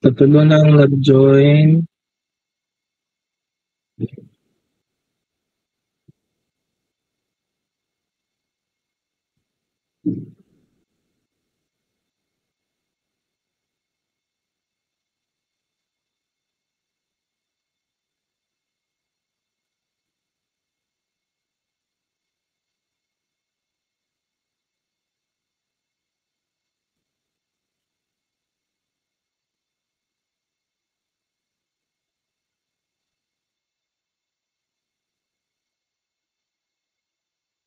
Tutulo nang nag-join.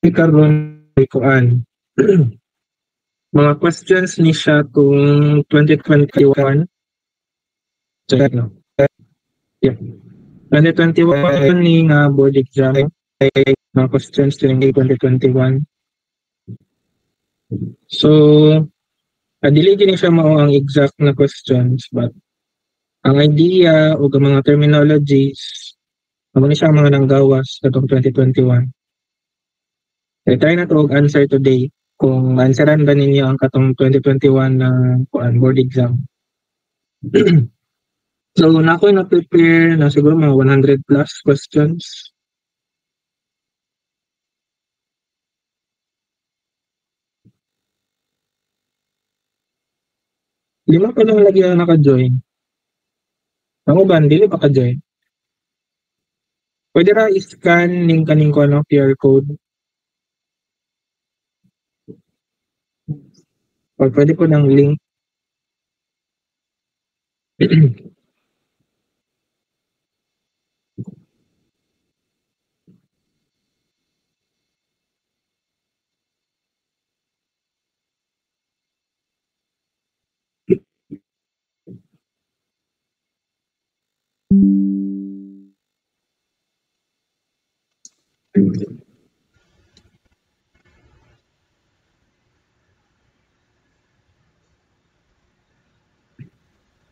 Karon kuan. Mga questions ni siya kung 2021. Check no. Yeah. 2021 ni nga board exam. Mga questions during 2021. So, dili gini siya mao ang exact na questions, but ang idea o ang mga terminologies amo ni siya ang mga nanggawas katong 2021. Try na to og answer today kung answeran ba ninyo ang katong 2021 na board exam. So, na ako na-prepare na siguro mga 100 plus questions. Lima pa lang lagi ang naka-join. Ako ba, dili pa ka-join? Pwede ra i-scan ning kaning ko ano, QR code. Or pwede po ng link.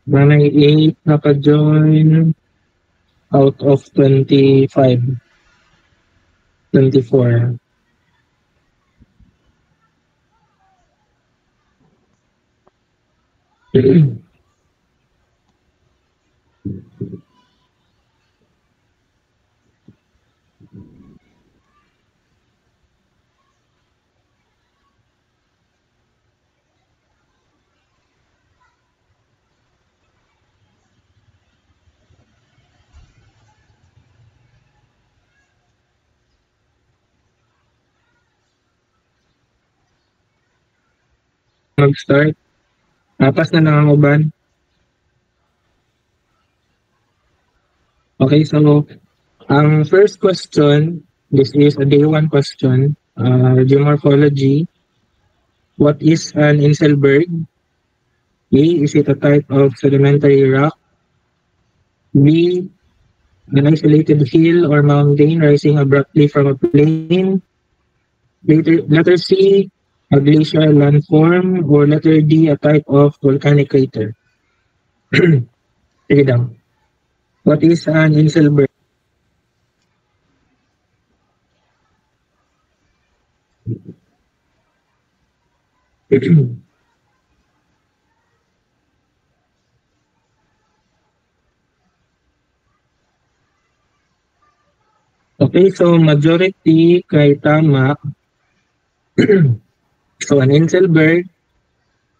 Manay 8 naka-join out of 25. 24. Mag-start. Apas na lang ang uban. Okay, so ang first question, this is a day 1 question, geomorphology. What is an Inselberg? A, is it a type of sedimentary rock? B, an isolated hill or mountain rising abruptly from a plain? Letter C, a glacial landform, or letter D, a type of volcanic crater? Sige daw. What is an Inselberg? Okay, so majority kay tama. So an Inselberg,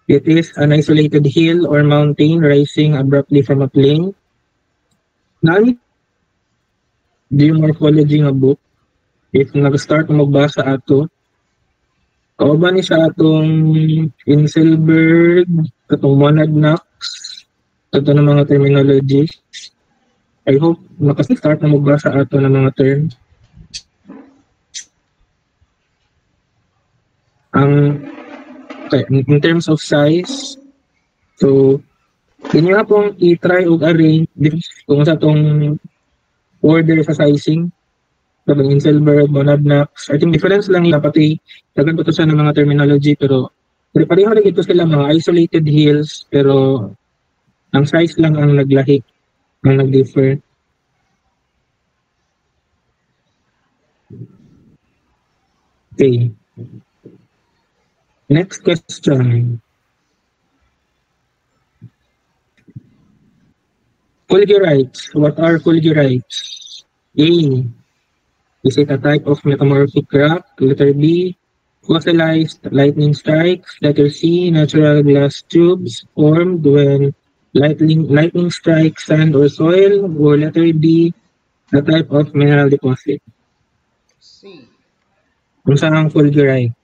it is an isolated hill or mountain rising abruptly from a plain. Nani geomorphology nga book, if nag-start mo magbasa ato, kauban ni sa atong Inselberg, katong Monadnock, kato ng mga terminologies. I hope nakastart na magbasa ato ng mga terms. Okay, in terms of size, so ganyan nga pong i-try o arrange kung sa itong order sa sizing. Sabang Inselberg, Monadnocks. I think difference lang yung pati dagan pa to sa ng mga terminology pero pareho rin ito sila mga isolated hills pero ang size lang ang naglahi, ang nag-differ. Okay. Next question. Fulgurites. What are fulgurites? A. Is it a type of metamorphic rock? Letter B. Fossilized lightning strikes. Letter C. Natural glass tubes formed when lightning strikes sand or soil. Or letter D. A type of mineral deposit. C. Kung saan ang fulgurite?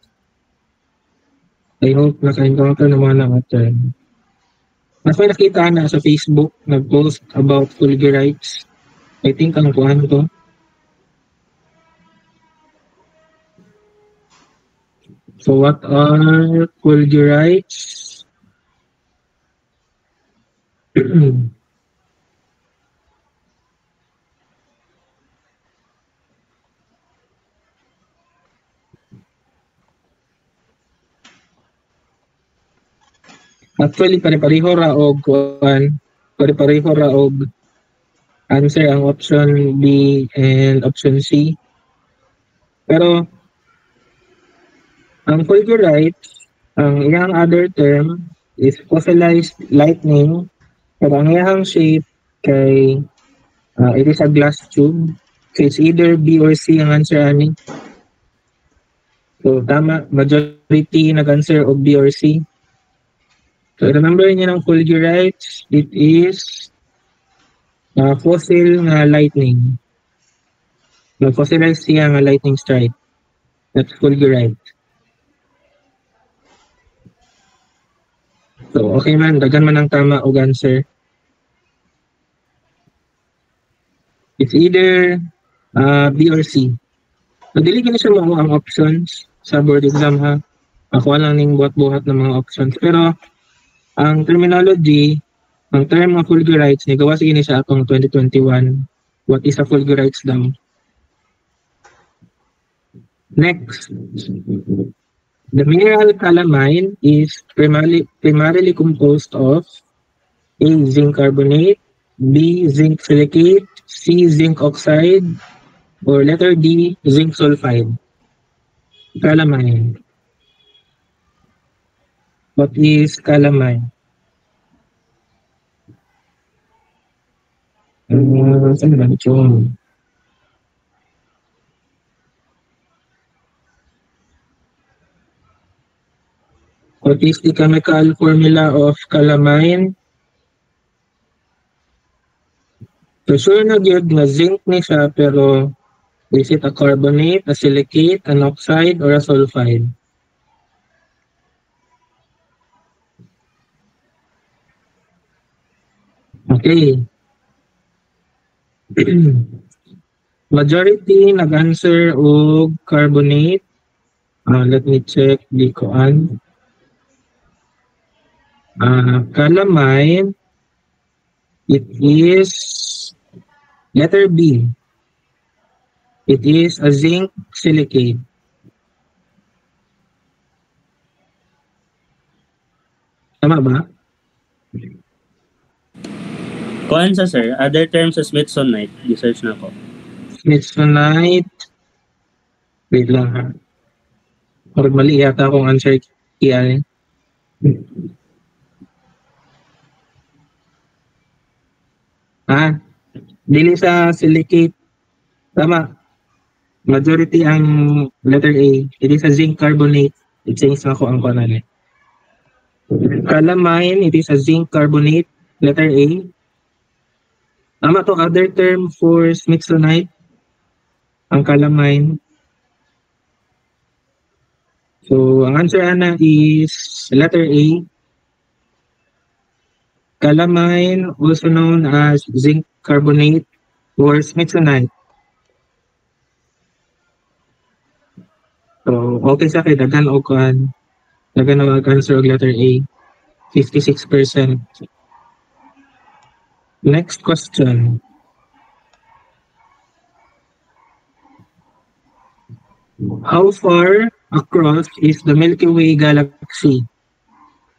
I hope naka-encounter naman ang term. Mas may nakita na sa Facebook, nag-post about fulgurites. I think ang kuhan to. So what are fulgurites? Actually, pare-pareho ra og kuan, pare-pareho ra og answer ang option B and option C. Pero ang fulgurite, ang iyang other term is fossilized lightning. Pero ang iyang shape kay it is a glass tube. So it's either B or C ang answer ani. So tama, majority nag-answer of B or C. So remember niyo ng fulgurites, it is fossil nga lightning. Nag-fossilize siya nga lightning strike. That's fulgurite. So okay man, dagan man ang tama og answer. It's either B or C. So dili gini siya mo ang options sa board exam ha. Ako lang ning buhat-buhat ng mga options. Pero ang terminology, ang term ng fulgurites, nigawa sige ni sa atong 2021. What is a fulgurites daw? Next, the mineral calamine is primarily composed of A. Zinc carbonate, B. Zinc silicate, C. Zinc oxide, or letter D. Zinc sulfide. Calamine. What is calamine? Saan ba ito? What is the chemical formula of calamine? So sure na gyud nga zinc ni siya, pero is it a carbonate, a silicate, an oxide, or a sulfide? Okay. Majority nag-answer og carbonate. Let me check the koan. Calamine, it is letter B. It is a zinc silicate. Tama ba? Kuan sa sir, other terms sa Smithsonite, research na ko. Smithsonite. Wait lang ha. Or mali yata akong answer kiyan. Dili sa silicate. Tama. Majority ang letter A. It is a zinc carbonate. It says ako ang kanan. Calamine, it is a zinc carbonate. Letter A. Tama to, other term for Smithsonite. Ang calamine. So, ang answer ana is letter A. Calamine, also known as zinc carbonate or Smithsonite. So, okay sa akin, dagan o kan. Dagan o answer og letter A. 56%. Next question. How far across is the Milky Way galaxy?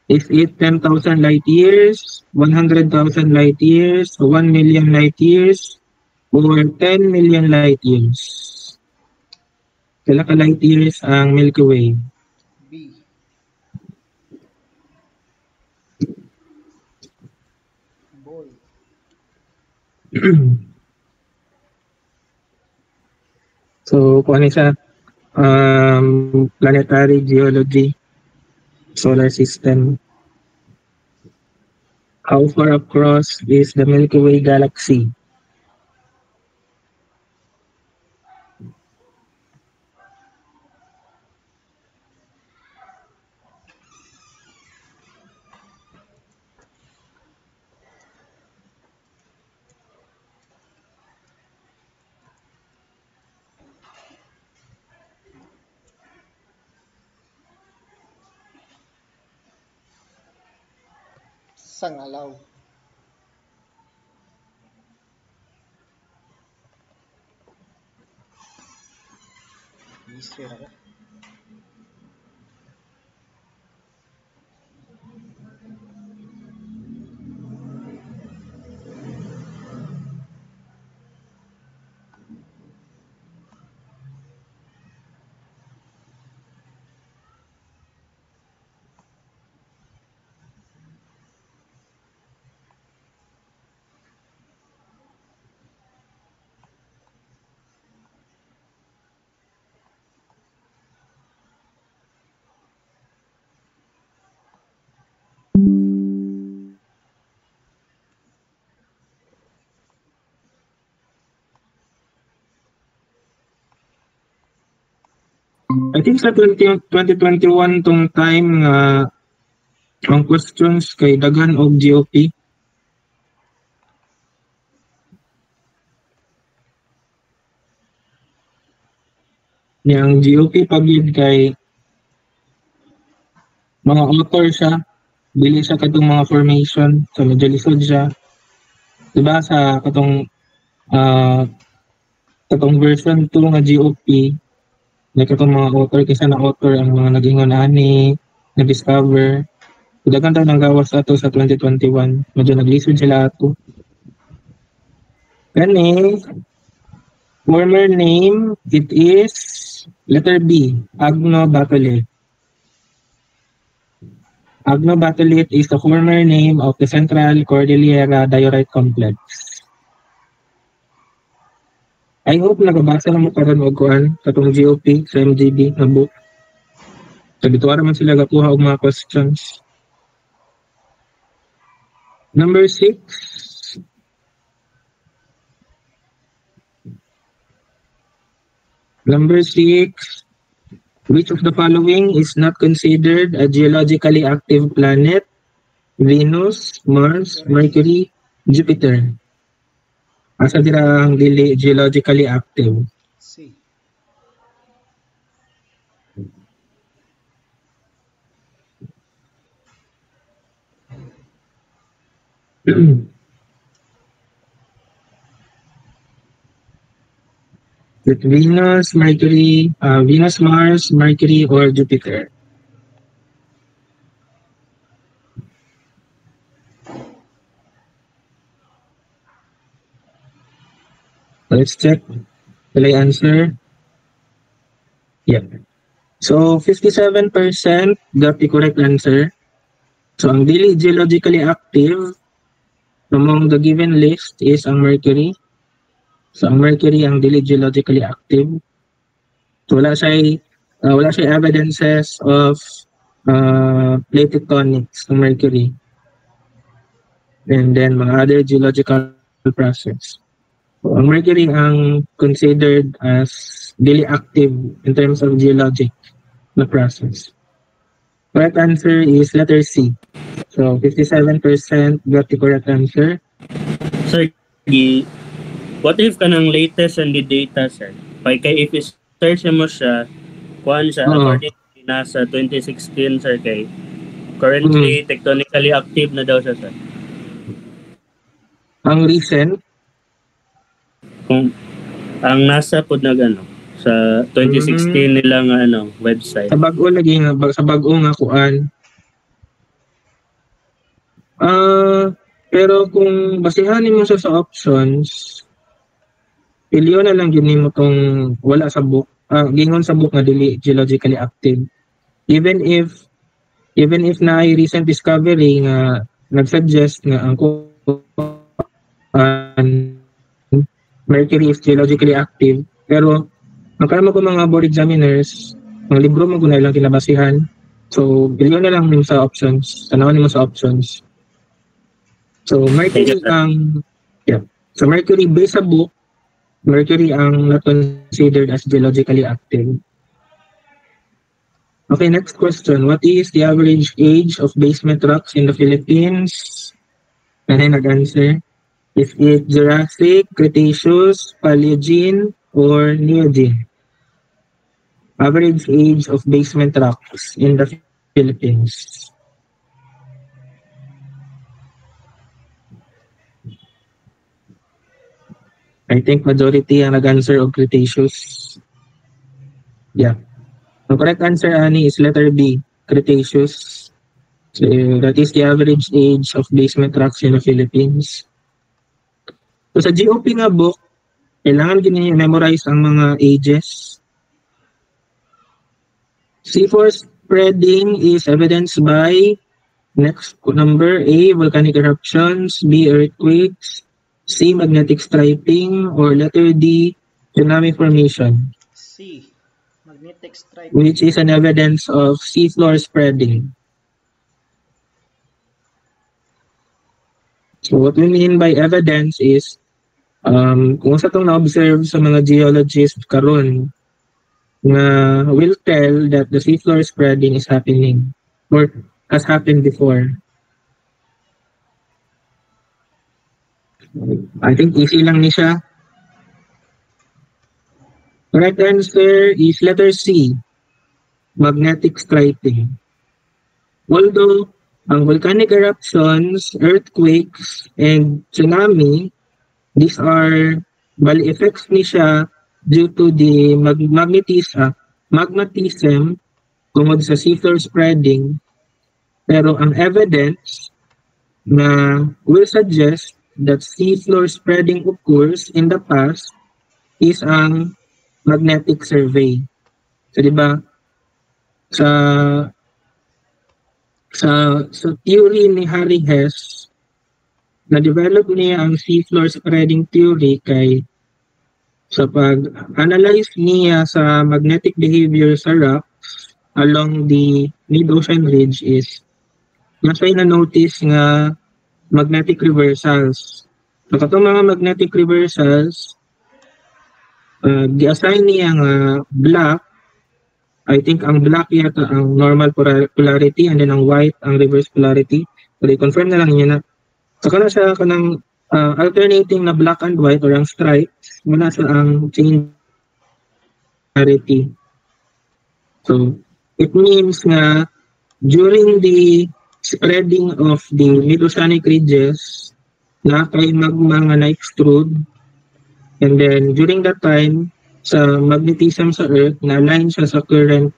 Is it 10,000 light years, 100,000 light years, 1 million light years, or 10 million light years? Kailan ka light years ang Milky Way? B. Boy. So, kung ano siya, planetary geology, solar system. How far across is the Milky Way galaxy? Sangalaw. History ako. I think sa 2021 tong time nga ang questions kay daghan og GOP. Yang GOP pagid kay mga author siya, dili sa katong mga formation, so medyo lisod siya. Diba sa katong version 2 nga GOP, na katong mga author kaysa na author ang mga nag-ingon ani, na-discover. Dagan tayo ng gawas ato sa 2021. Medyo naglisod sila ato. Kani, former name, it is letter B, Agno Battlefield. Agno Battlefield is the former name of the Central Cordillera Diorite Complex. I hope nagabasa na mo karon og kuan katong GOP sa MGB na book. So dito ara man sila gakuha og mga questions. Number 6. Number 6. Which of the following is not considered a geologically active planet? Venus, Mars, Mercury, Jupiter. Asa dira ang dili geologically active? C. With Venus, Mars, Mercury, or Jupiter? Let's check. Will I answer? Yeah. So 57% got the correct answer. So ang dili geologically active among the given list is ang Mercury. So ang Mercury ang dili geologically active. So wala siya evidences of plate tectonics ng Mercury. And then mga other geological process. So, ang Mercury ang considered as dili active in terms of geologic na process. Correct answer is letter C. So 57% got the correct answer. Sir, what if kanang latest and the data, sir? Kay if search mo siya, kuan siya, according to NASA 2016, sir, kay currently tectonically active na daw siya, sir. Ang recent, Kung ang NASA po sa 2016 nila nga website. sa bag-o lagi nga sa bag-o nga kuan. Pero kung basihan mo sa options, piliyo na lang yun mo tong wala sa book. Gingon sa book nga dili geologically active. Even if na recent discovery nga nagsuggest nga ang Mercury is geologically active. Pero, ang karamo ko mga board examiners, ang libro mo guna lang kinabasihan. So, bilyon na lang nimo sa options. Tanawan nimo sa options. So, Mercury ang, yeah. So, Mercury, based sa book, Mercury ang not considered as geologically active. Okay, next question. What is the average age of basement rocks in the Philippines? And then nag-answer. Is it Jurassic, Cretaceous, Paleogene, or Neogene? Average age of basement rocks in the Philippines. I think majority ang nag-answer of Cretaceous. Yeah. The correct answer, Ani, is letter B, Cretaceous. So that is the average age of basement rocks in the Philippines. So sa GOP nga book, kailangan din memorize ang mga ages. C4 spreading is evidenced by next number A, volcanic eruptions, B, earthquakes, C, magnetic striping, or letter D, tsunami formation. C. Magnetic striping. Which is an evidence of seafloor spreading. So what we mean by evidence is kung sa itong na-observe sa mga geologists karon na will tell that the seafloor spreading is happening or has happened before. I think easy lang ni siya. Correct answer is letter C, magnetic striping. Although ang volcanic eruptions, earthquakes, and tsunami, these are bali effects ni siya due to the magmatism tungod sa seafloor spreading. Pero ang evidence na will suggest that seafloor spreading occurs in the past is ang magnetic survey. So, di ba, sa theory ni Harry Hess, na-develop niya ang seafloor spreading theory kay sa pag-analyze niya sa magnetic behavior sa rocks along the mid-ocean ridge is nasa'y na-notice nga magnetic reversals. So, katong mga magnetic reversals, gi-assign niya nga black. I think ang black yata ang normal polarity and then ang white ang reverse polarity. So, i-confirm na lang niya na. So, kana siya kanang alternating na black and white or ang stripes muna sa ang change polarity. So, it means nga during the spreading of the mid-oceanic ridges, na kay magma nga na-extrude, and then during that time, sa magnetism sa Earth, na-align siya sa current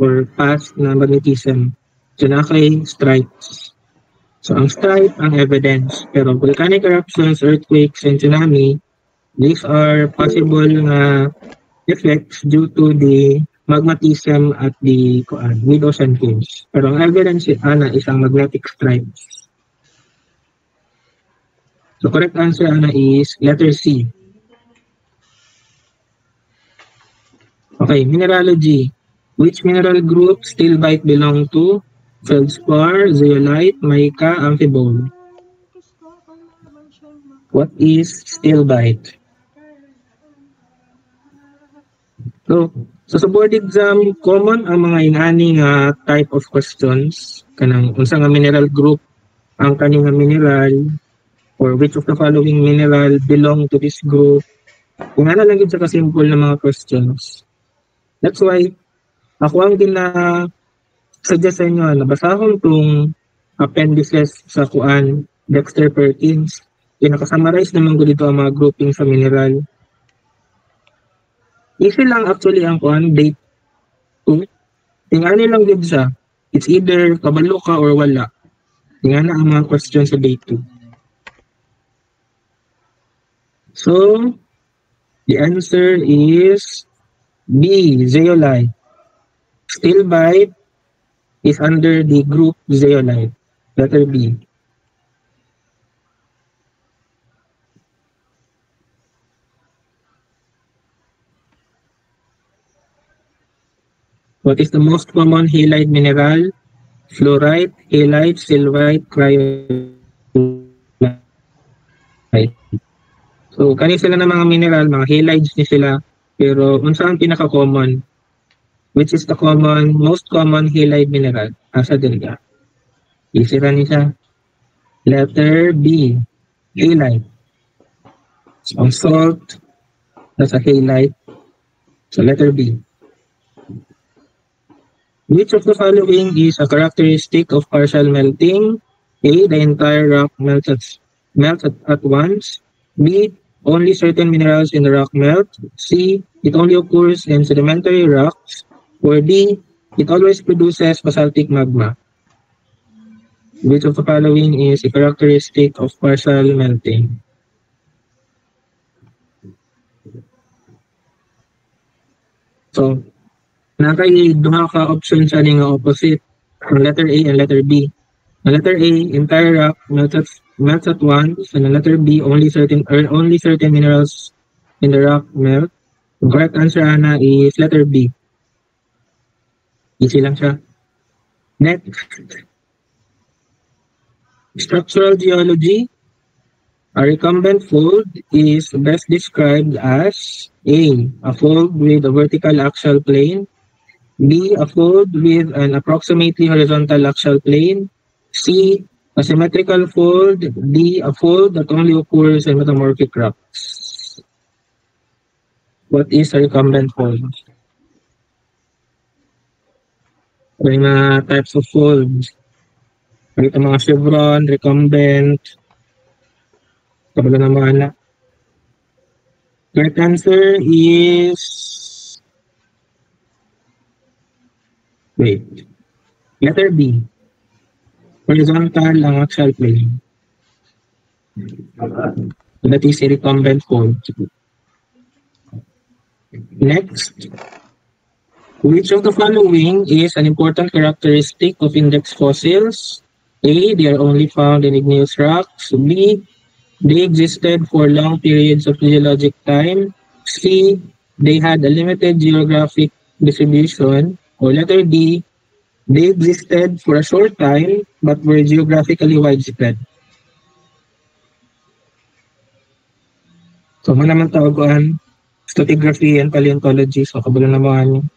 or path na magnetism. So, na kay stripes. So, ang stripe, ang evidence. Pero volcanic eruptions, earthquakes, and tsunami, these are possible effects due to the magmatism at the mid-ocean caves. Pero ang evidence is ang magnetic stripes. So correct answer is letter C. Okay, mineralogy. Which mineral group stilbite belong to? Feldspar, zeolite, mica, amphibole. What is stilbite? So sa board exam, common ang mga inani nga type of questions. Kanang unsa nga mineral group ang kaning nga mineral or which of the following mineral belong to this group. Kung ano lang yun sa kasimple na mga questions. That's why ako ang suggest sa inyo na basahon itong appendices sa Dexter Perkins. Pinakasummarize naman ko dito ang mga grouping sa mineral. Easy lang actually ang date 2. Tingnan lang din siya. It's either kabalo ka or wala. Tingnan na ang mga questions sa date 2. So, the answer is B, zeolite. Stilbite is under the group zeolite. Letter B. What is the most common halide mineral? Fluorite, halite, silvite, cryolite. So, kani sila ng mga mineral, mga halides ni sila. Pero, unsa ang pinaka-common? Which is the most common halide mineral? Asa din ka? Easy ra ni siya. Letter B, halite. So, salt, that's a halite. So, letter B. Which of the following is a characteristic of partial melting? A, the entire rock melts at once. B, only certain minerals in the rock melt. C, it only occurs in sedimentary rocks. Or D, it always produces basaltic magma. Which of the following is a characteristic of partial melting? So, nakay duha ka option sa nga opposite. Ang letter A and letter B. Ang letter A, entire rock melts at once. And the letter B, only certain minerals in the rock melt. The correct answer, Ana, is letter B. Easy lang siya. Next. Structural geology. A recumbent fold is best described as A, a fold with a vertical axial plane. B, a fold with an approximately horizontal axial plane. C, a symmetrical fold. D, a fold that only occurs in metamorphic rocks. What is a recumbent fold? May mga types of folds. Ito mga chevron, recumbent. Kabalo naman na. Correct answer is... Wait. Letter B. Horizontal ang axial plane. That is a recumbent fold. Next. Which of the following is an important characteristic of index fossils? A, they are only found in igneous rocks. B, they existed for long periods of geologic time. C, they had a limited geographic distribution. Or letter D, they existed for a short time but were geographically widespread. So, man naman tawagan, stratigraphy and paleontology. So, kabalo naman.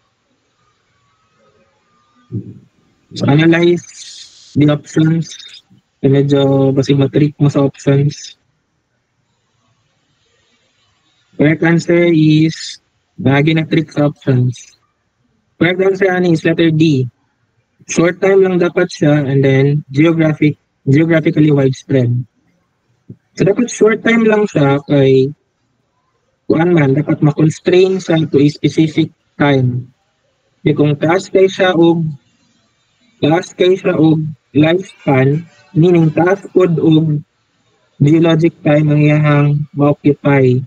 So, analyze the options. Medyo basig matrick mo sa options. Correct answer is, bahagi na trick sa options. Correct answer is letter D. Short time lang dapat siya and then geographically widespread. So dapat short time lang siya kay kuan man dapat ma-constrain sa to a specific time. Di kung taas kay siya og lifespan, meaning taas pod og geologic time ang iyang ma-occupy.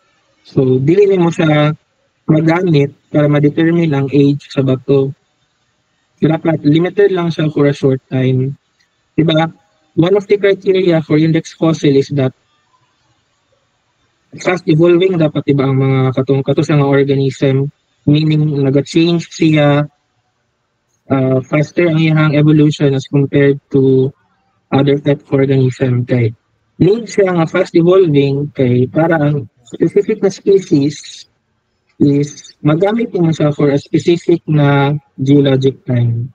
So dili nimo siya magamit para ma-determine ang age sa bato. So, dapat limited lang siya for a short time. Diba? One of the criteria for index fossil is that fast evolving dapat diba ang mga kato sa mga organism, meaning nag-change siya faster ang iyang evolution as compared to other type of organism. Kay need siya nga fast evolving kay para ang specific na species is magamit mo siya for a specific na geologic time.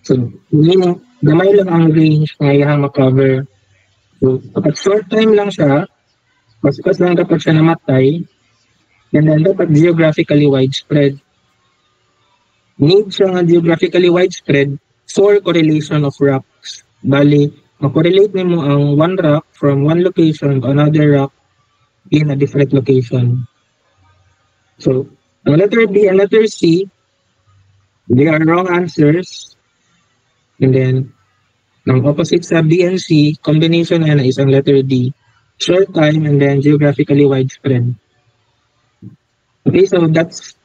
So, meaning, gamay lang ang range na iyang makover. So, kapag short time lang siya, pas lang dapat siya namatay, and then dapat geographically widespread. Need siya nga geographically widespread for correlation of rocks. Bali, makorelate mo ang one rock from one location to another rock in a different location. So, ang letter B and letter C, they are wrong answers. And then, ang opposite sa B and C, combination na is ang letter D. Short time and then geographically widespread. Okay, so that's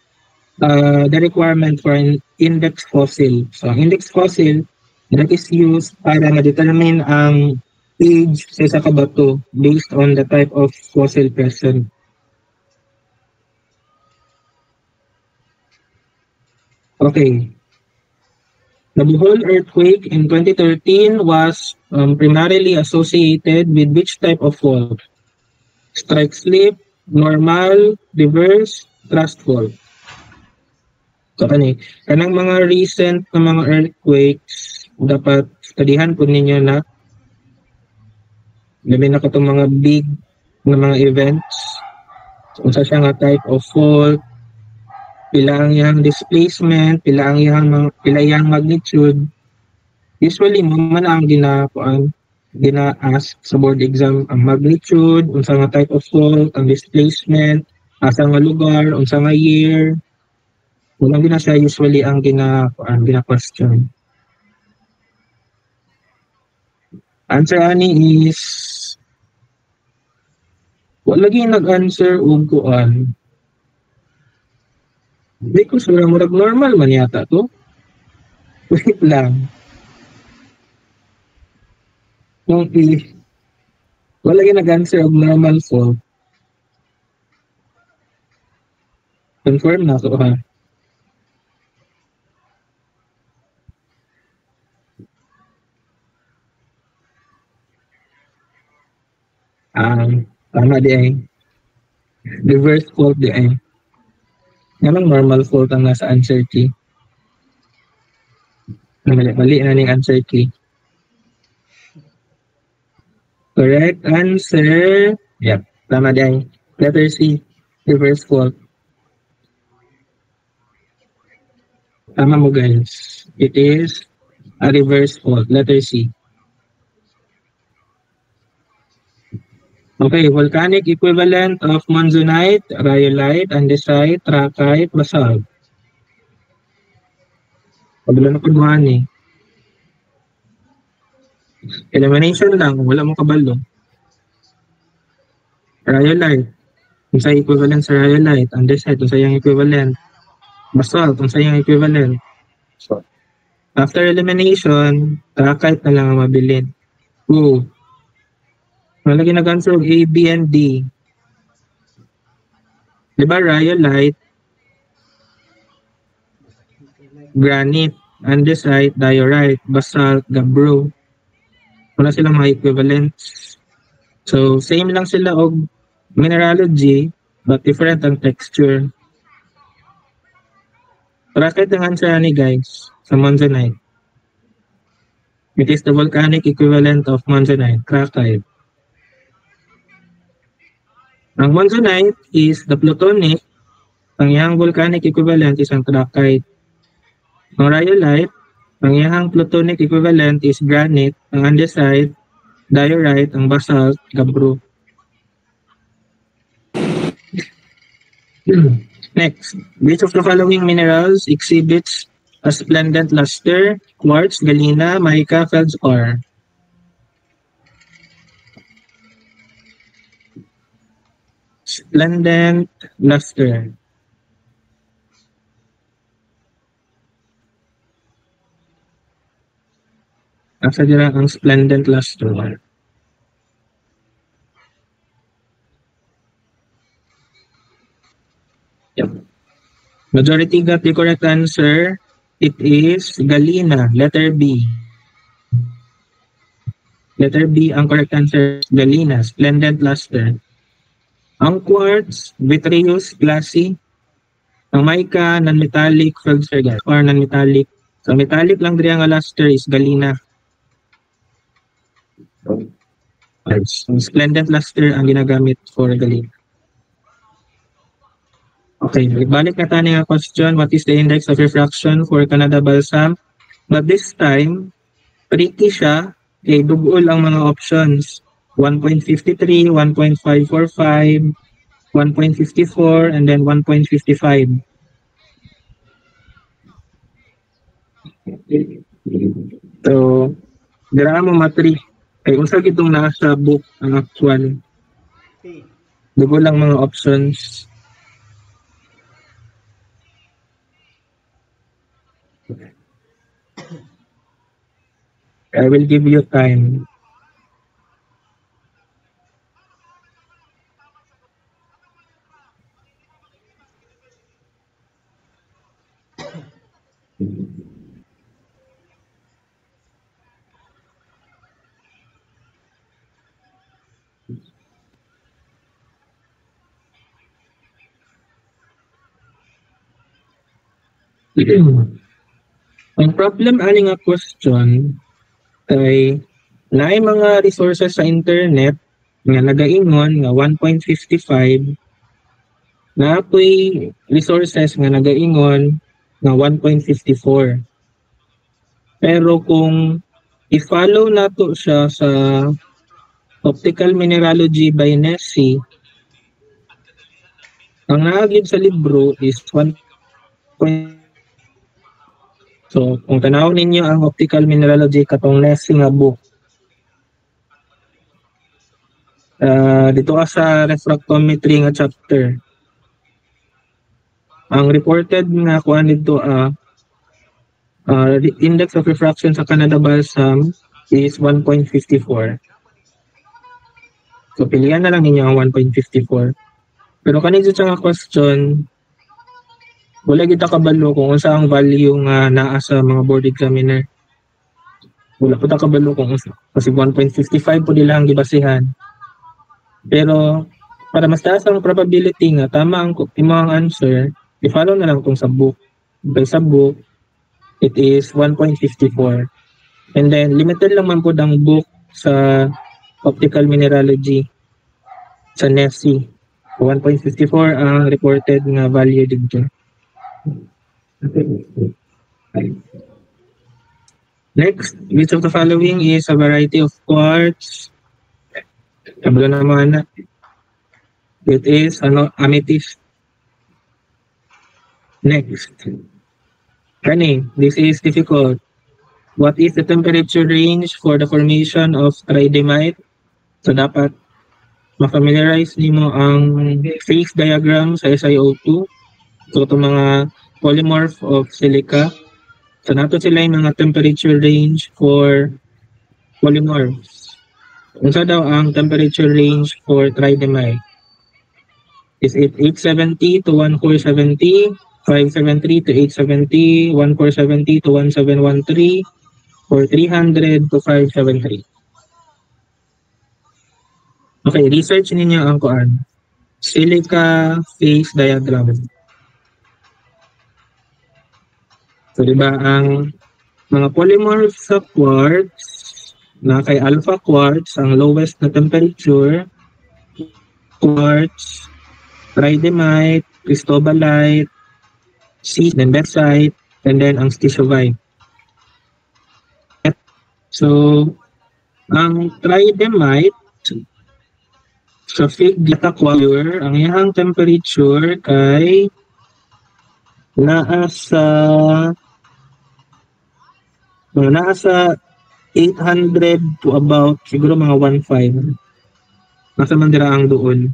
the requirement for an index fossil. So, ang index fossil, that is used para ma-determine ang age sa isa ka bato based on the type of fossil present. Okay, The Bohol earthquake in 2013 was primarily associated with which type of fault? Strike slip, normal, reverse, thrust fault. So kanang mga recent na mga earthquakes dapat studihan po ninyo na labi na katong mga big na mga events. So, unsa siya nga type of fault, pila ang iyang displacement, pila iyang magnitude. Usually mo man ang gina-ask sa board exam ang magnitude, unsa nga type of fault, ang displacement, asa nga lugar, unsa nga year. Walang gina siya usually ang gina-question. Answer ani is wala lagi nag-answer og kuan. Di ko sure murag normal man yata to. Wait lang. Okay. Wala lagi nag-answer og normal fault. Confirm na to ha. Tama di ay. Reverse fault di ay. Anong normal fault ang nasa answer key? Mali na ning answer key. Correct answer. Yep. Tama di ay. Letter C. Reverse fault. Tama mo guys. It is a reverse fault. Letter C. Okay, volcanic equivalent of monzonite, rhyolite, andesite, trachyte, basalt. Pagla na pagbuhan eh. Elimination lang, wala mo kabalo. Rhyolite, kung sa equivalent sa rhyolite, andesite, kung sa yung equivalent. Basalt, kung sa yung equivalent. So, after elimination, trachyte na lang ang mabilin. Go. Malagi nag-answer A, B, and D. Diba rhyolite, granite, andesite, diorite, basalt, gabbro. Wala silang mga equivalents. So, same lang sila og mineralogy, but different ang texture. Trachyte ang answer ni guys, sa monzonite. It is the volcanic equivalent of monzonite, trachyte. Ang monzonite is the plutonic, ang iyang volcanic equivalent is ang trachyte. Ang rhyolite, ang iyang plutonic equivalent is granite, ang andesite, diorite, ang basalt, gabbro. Next, which of the following minerals exhibits a splendid luster? Quartz, galena, mica, feldspar. Splendid luster. Asa dira ang splendid luster? Yep. Majority got the correct answer. It is galena, letter B. Letter B ang correct answer, galena, splendid luster. Ang quartz, vitreous, glassy. Ang mica, non-metallic, feldspar, or non-metallic. So metallic lang diri ang luster is galena. So, splendid luster ang ginagamit for galena. Okay, balik na tayo nga question. What is the index of refraction for Canada balsam? But this time, tricky siya. Okay, dugol ang mga options. 1.53, 1.545, 1.54, and then 1.55. So, dira mo matri. Kay unsa gitong nasa book ang actual. P. Dugol lang mga options. I will give you time. Ang problem ani nga question kay naay mga resources sa internet nga nagaingon nga 1.55 na ako'y resources nga nagaingon nga 1.54. Pero kung i-follow nato siya sa Optical Mineralogy by Nessie, ang naagid sa libro is 1. So, kung tanaw ninyo ang Optical Mineralogy katong Nessie nga book, dito sa refractometry nga chapter, ang reported nga kuan dito the index of refraction sa Canada Balsam is 1.54. So, pilihan na lang ninyo ang 1.54. Pero kanito siya nga question, wala kita kabalo kung unsa ang value nga naa sa mga board examiner. Wala po ta kabalo kung unsa. Kasi 1.55 po nila ang gibasihan. Pero, para mas taas ang probability nga tama ang imong answer, i-follow na lang itong sa book. By sa book, it is 1.54. And then, limited lang man po ang book sa Optical Mineralogy sa Nessie. 1.54 ang reported nga value dito. Next, which of the following is a variety of quartz? Kablo naman na. It is amethyst. Next. Kani, this is difficult. What is the temperature range for the formation of tridymite? So dapat ma-familiarize nimo ang phase diagram sa SiO2. So itong mga polymorph of silica. So nato sila yung mga temperature range for polymorphs. Unsa daw ang temperature range for tridymite? Is it 870 to 1470, 573 to 870, 1470 to 1713, or 300 to 573? Okay, research ninyo ang kuan. Silica phase diagram. So, diba, ang mga polymorphs sa quartz, na kay alpha quartz, ang lowest na temperature, quartz, tridymite, cristobalite, then bethite, and then ang stishovite. So, ang tridymite, sa figure quartz, ang iyang temperature kay nasa 800 to about siguro mga 1.5. Nasa man dira ang doon.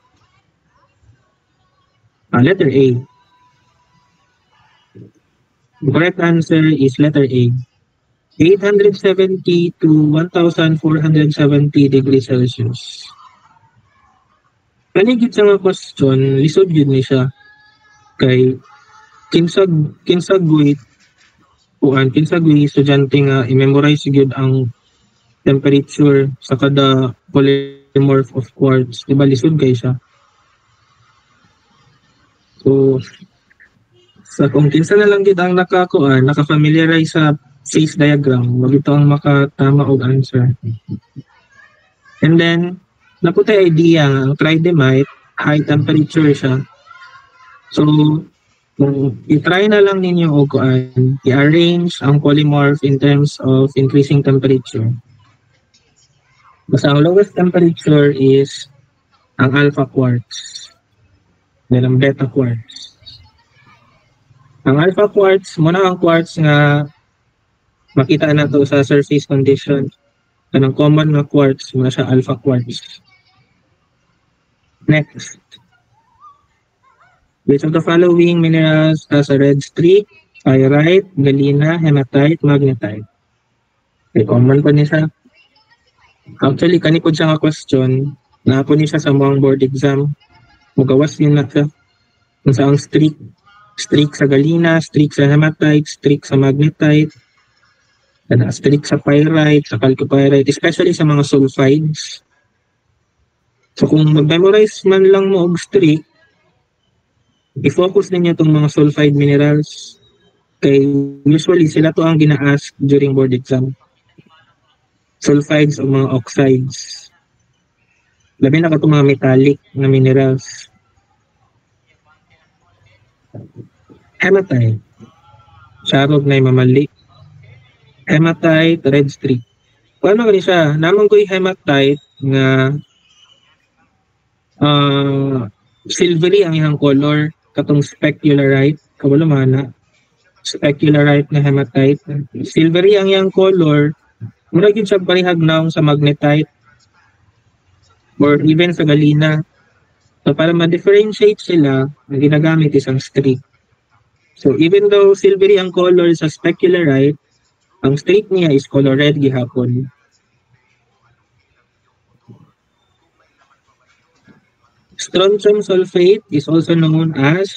Letter A. The correct answer is letter A. 870 to 1,470 degrees Celsius. Kanigit sa nga question, lisod yun ni siya. Kay kinsagwit estudyante nga i-memorize gyud ang temperature sa kada polymorph of quartz. Diba lisod kay siya? So, kung kinsa na lang gid ang naka-familiarize sa phase diagram, magito ang makatama og answer. And then, naputay idea nga ang tridymite, high temperature siya. So, kung i-try na lang ninyo o i-arrange ang polymorph in terms of increasing temperature. Basta ang lowest temperature is ang alpha quartz. Then ang beta quartz. Ang alpha quartz, muna ang quartz nga makita na to sa surface condition. Anong common na quartz, muna siya alpha quartz. Next. Which of the following minerals has a red streak? Pyrite, galena, hematite, magnetite. Okay, common po niya siya. Actually, kanipod siya nga question, na po niya sa mga board exam. Magawas yun na siya. Kung sa ang streak. Streak sa galena, streak sa hematite, streak sa magnetite, streak sa pyrite, sa chalcopyrite, especially sa mga sulfides. So kung mag-memorize man lang mo og streak, i-focus ninyo itong mga sulfide minerals. Kay usually sila to ang gina-ask during board exam. Sulfides o mga oxides. Labi na ka itong mga metallic na minerals. Hematite. Sarog na yung mamali. Hematite, red streak. Paano ka siya? Naman ko yung hematite nga silvery ang iyang color. Katong specularite. Kabalo mana. Specularite na hematite. Silvery ang iyang color. Mura yun siya parihag naong sa magnetite or even sa galena. So para ma-differentiate sila, ang ginagamit isang streak. So even though silvery ang color sa specularite, ang streak niya is color red gihapon. Strontium sulfate is also known as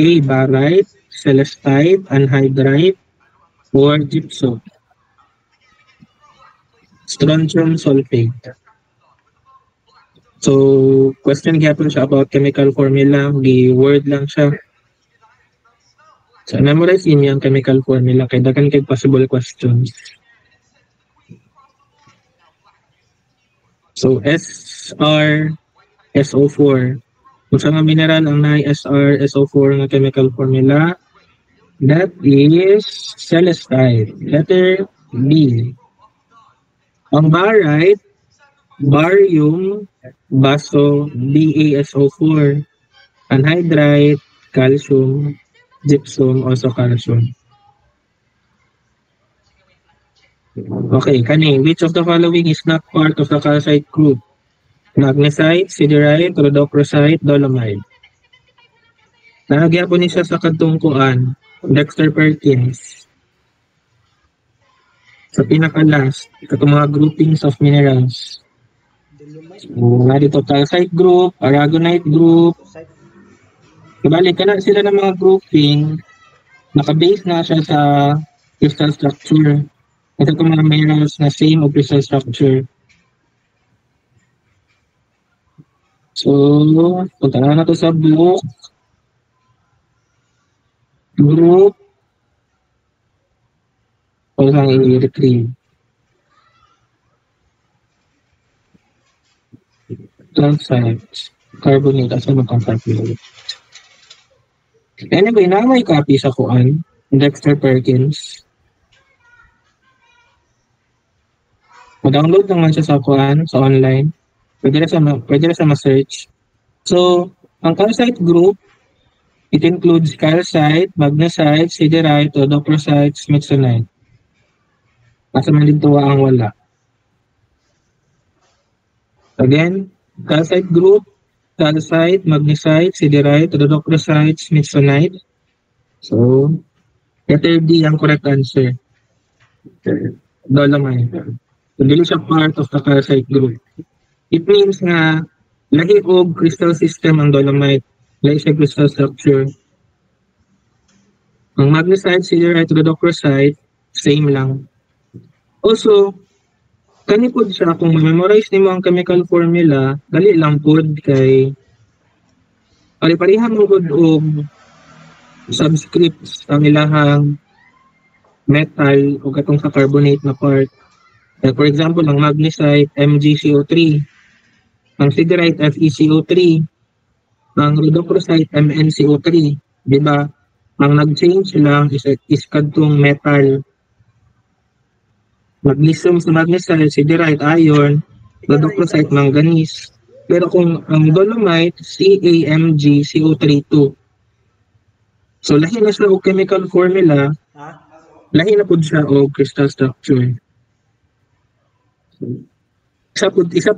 A. barite, celestite, anhydrite, or gypsum. Strontium sulfate. So, question gapon siya about chemical formula. Gi-word lang siya. So, memorize niyo ang chemical formula kay dagan kay possible questions. So, SR-SO4. Kung sa nga mineral ang SR-SO4 nga chemical formula, that is celestite. Letter B. Ang barite, barium, baso, BaSO4. Anhydrite, calcium, gypsum, also calcium. Okay, kani, which of the following is not part of the calcite group? Magnesite, siderite, rhodochrosite, dolomite. Nahagya po niya sa katungkuan, Dexter Perkins. Sa pinaka-last, katong mga groupings of minerals. Nga dito, calcite group, aragonite group. Kabalik ka na sila ng mga grouping, naka-base na siya sa crystal structure. Ito itong mga minerals na same o crystal structure. So, punta na to sa book. Group. O lang i-retrieve. Calcite, carbonate, asa magkakarbonate. Anyway, na may copy sa kuan, Dexter Perkins. Ma-download naman siya sa kuan, sa online. Pwede na sa ma-search. So, ang calcite group, it includes calcite, magnesite, siderite, rhodochrosite, smithsonite. Nasa malintuwa ang wala. Again, calcite group, calcite, magnesite, siderite, rhodochrosite, smithsonite. So, letter D ang correct answer. Dolomite. So, dili siya part of the calcite group. It means nga, lahi og crystal system ang dolomite. Lahi siya crystal structure. Ang magnesite, siderite, rhodochrosite, same lang. Also, kanipod siya, kung memorize nimo ang chemical formula, dali lang pod kay pari-parihang mo pod og subscripts ang ilahang metal o katong sa carbonate na part. Like for example, ang magnesite, MgCO3, ang siderite, FeCO3, ang rhodochrosite, MnCO3, di ba? Ang nag-change lang is kadtong metal. Magnesium sa magnesite, siderite, iron, rhodochrosite, manganese. Pero kung ang dolomite, CaMgCO32. So lahi na siya o chemical formula, lahi na po siya o crystal structure. Isa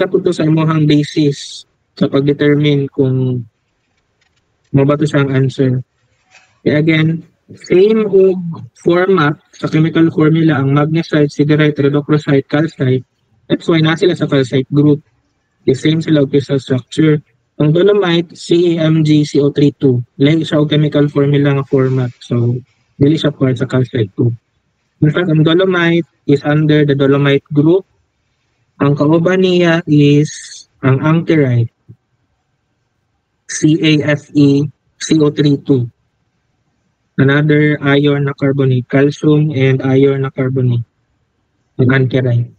po to sa imong basis sa pag-determine kung mo ba to siyang answer. Kaya again, same o format sa chemical formula ang magnesite, siderite, rhodochrosite, calcite. That's why na sila sa calcite group. The same sila o crystal structure. Ang dolomite, CaMgCO32. Lahi siya o chemical formula nga format. So, dili siya part sa calcite group. In fact, ang dolomite is under the dolomite group. Ang kauban niya is ang ankerite, CaFeCO32. Another iron na carbonate, calcium and iron na carbonate, ang ankerite.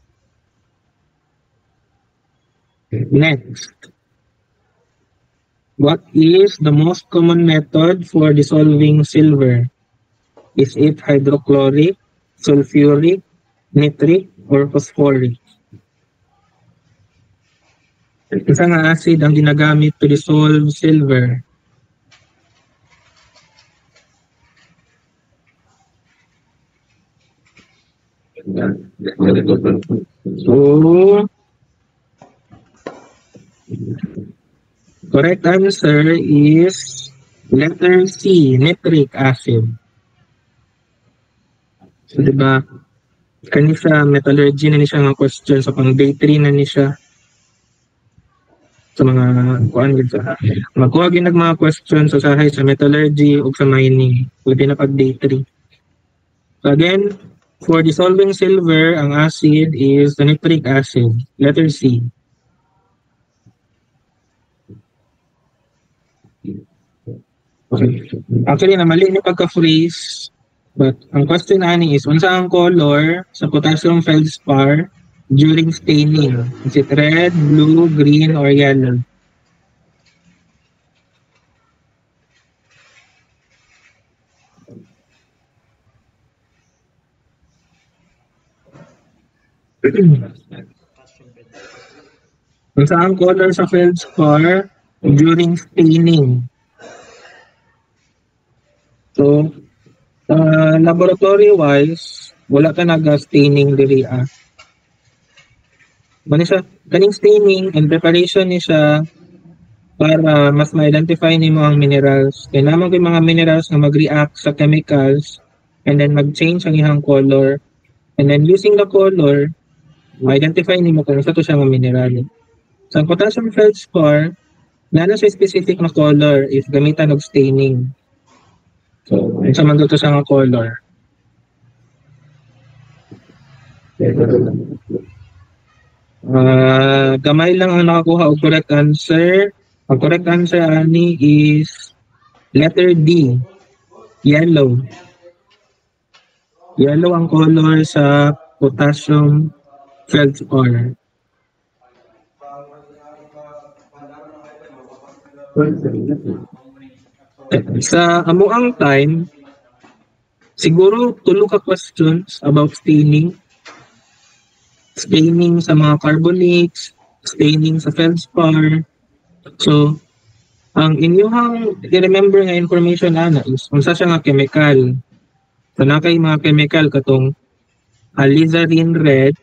Next, what is the most common method for dissolving silver? Is it hydrochloric, sulfuric, nitric, or phosphoric? Isa nga acid ang ginagamit to dissolve silver. So, correct answer is letter C, nitric acid. So, diba, kani siya, metallurgy na ni siya nga question. So, pang day 3 na ni siya. Sa mga, kuan gid sa, magkuha ginag mga questions sa sahay sa metallurgy o sa mining. Pwede na pag day 3. So, again, for dissolving silver, ang acid is the nitric acid, letter C. Okay. Actually, namali ni pagka-freeze. But ang question ani is, unsa ang color sa potassium feldspar during staining? Is it red, blue, green, or yellow? Unsa ang color sa feldspar during staining? So, laboratory-wise, wala ka nag-staining diri ah. Mani siya, kaning staining and preparation ni siya para mas ma-identify nimo ang minerals. Kaya naman ko yung mga minerals na mag-react sa chemicals and then mag-change ang ihang color. And then using the color, ma-identify nimo kung sa to siya mga mineral. Sa potassium feldspar, na siya specific na color if gamitan og staining. So, sa man to siya nga color. Gamay lang ang nakakuha og correct answer. Ang correct answer ani is letter D, yellow. Yellow ang color sa potassium feldspar. Sa amuang time, siguro tulo ka questions about staining. Staining sa mga carbonates, staining sa feldspar. So, ang inyong i-remember nga information ana is unsa siya nga chemical. So, nakay mga chemical katong alizarin red,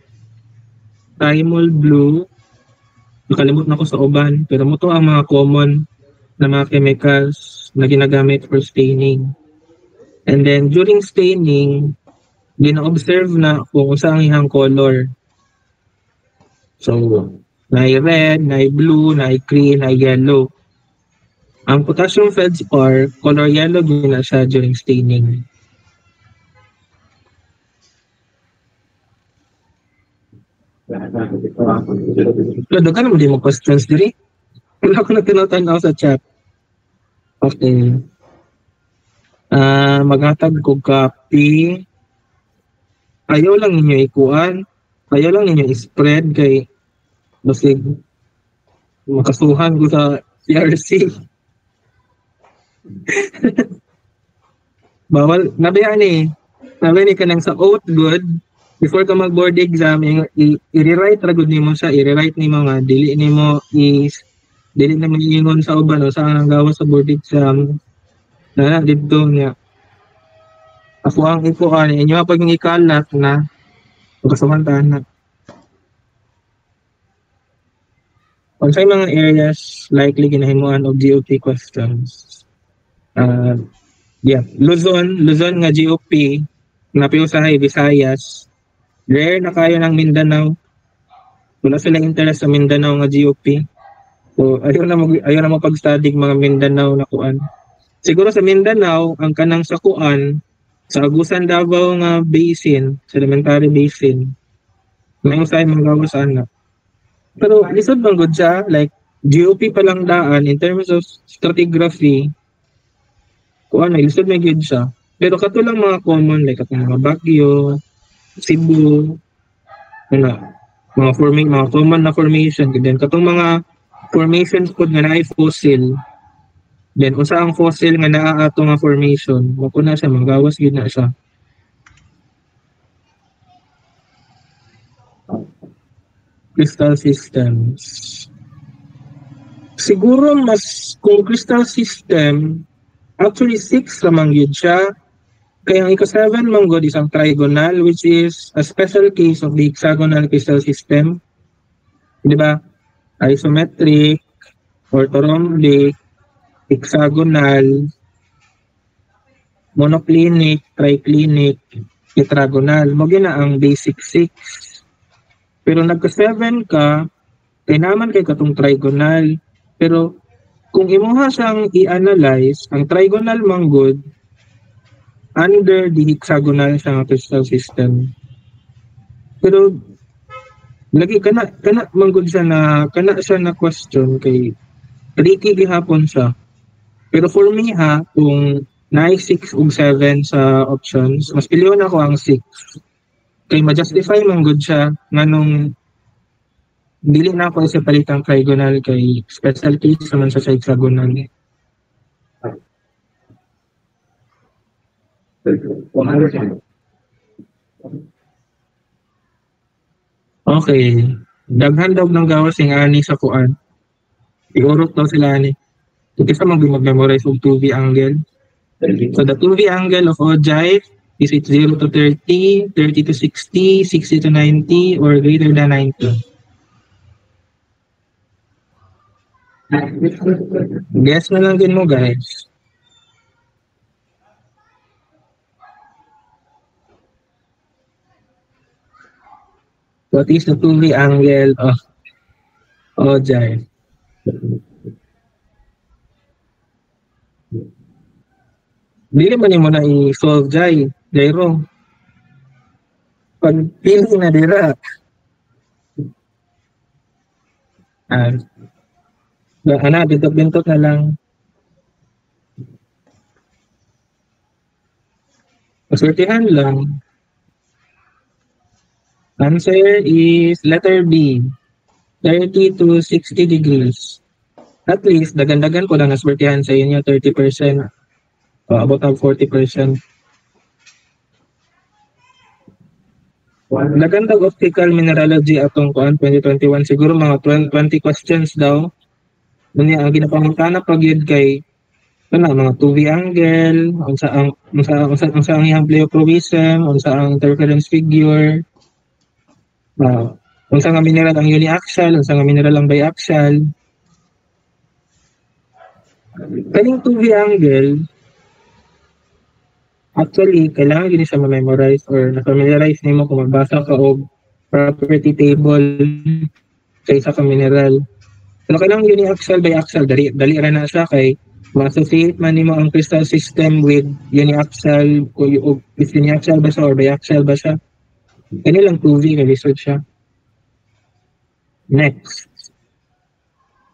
thymol blue, nakalimot na ko sa uban, pero mo to ang mga common na mga chemicals na ginagamit for staining. And then, during staining, gina-observe na kung unsa ang ihang color. So, na red, na blue, na green, na yellow. Ang potassium feldspar, color yellow gina siya during staining. Lado ka naman di mo questions diri. Wala ko na tinatanaw sa chat. Okay. Maghatag ko copy. Ayaw lang ninyo ikuan. Ayaw lang ninyo i-spread kay basig makasuhan ko sa CRC. Bawal. Nabiyan eh. Nabiyan ka nang sa oath good. Before ka mag-board exam, i-rewrite ragod nimo siya. I-rewrite nimo nga. Dili nimo dili na mag-iingon sa uban o saan ang gawa sa board exam. Na dito niya. Ako ang ikuan. Inyo pag ikalat na pagkasuhantahan na. Kung sa mga areas likely ginahimuan of GOP questions. Luzon nga GOP, napiusahay Visayas. Rare na kayo ng Mindanao. Wala silang interest sa Mindanao nga GOP. So ayaw na mapag-study mga Mindanao na kuan. Siguro sa Mindanao ang kanang sa kuan sa Agusan Davao nga basin, sedimentary basin. May usay mga gawas ana. Pero lisod bang good siya, like GOP pa lang daan in terms of stratigraphy. Kuan ay lisod may good siya. Pero kato lang mga common, like katong mga Baguio, Cebu, ano, mga common na formation. Then katong mga formations po nga na fossil. Then usa ang fossil nga naa ato nga formation, mako na siya, manggawas gyud na siya. Crystal systems. Siguro mas kung crystal system, actually 6 lamang yun siya. Kaya ang ika-7 manggod isang trigonal, which is a special case of the hexagonal crystal system. Di ba? Isometric, orthorhombic, hexagonal, monoclinic, triclinic, tetragonal. Mo na ang basic 6. Pero nagka-7 ka, kaya naman kay katong trigonal. Pero kung imuha siyang i-analyze, ang trigonal manggod under the hexagonal sa crystal system. Pero lagi kana manggod siya na question kay tricky gihapon siya. Pero for me kung naay 6 ug 7 sa options, mas piliyon ako ang 6. Kay ma-justify manggod siya nganong dili na ako sa palitang trigonal kay special case naman sa hexagonal. Okay. Daghan daw ng gawas yung ani sa kuan. Iurot daw sila ani. Ito sa mag-memorize og 2V angle. So the 2V angle of ogive is it 0 to 30, 30 to 60, 60 to 90, or greater than 90. Guess na lang din mo guys. What is the 2V angle of ogive? Dili man mo na i-solve Jairo. Pag pili na dira. Bintot-bintot na lang. Paswertihan lang. Answer is letter B. 30 to 60 degrees. At least, dagan-dagan ko lang naswertihan sa inyo 30%. About 40%. Dagan daw optical mineralogy atong kuan 2021 siguro mga 20 questions daw. Unya ang ginapangutana pag yun kay mga 2V angle, unsa ang iyang pleochroism, unsa ang interference figure. Unsa nga mineral ang uniaxial, unsa nga mineral ang biaxial. Kaning 2V angle actually, kailangan din siya ma-memorize or na-familiarize nimo kung magbasa ka og property table kaysa sa mineral. Pero kailangan uniaxial, biaxial, dali ra na siya kay ma-associate man nimo ang crystal system with uniaxial o is uniaxial ba siya or biaxial ba siya. Kani lang 2V na research siya. Next.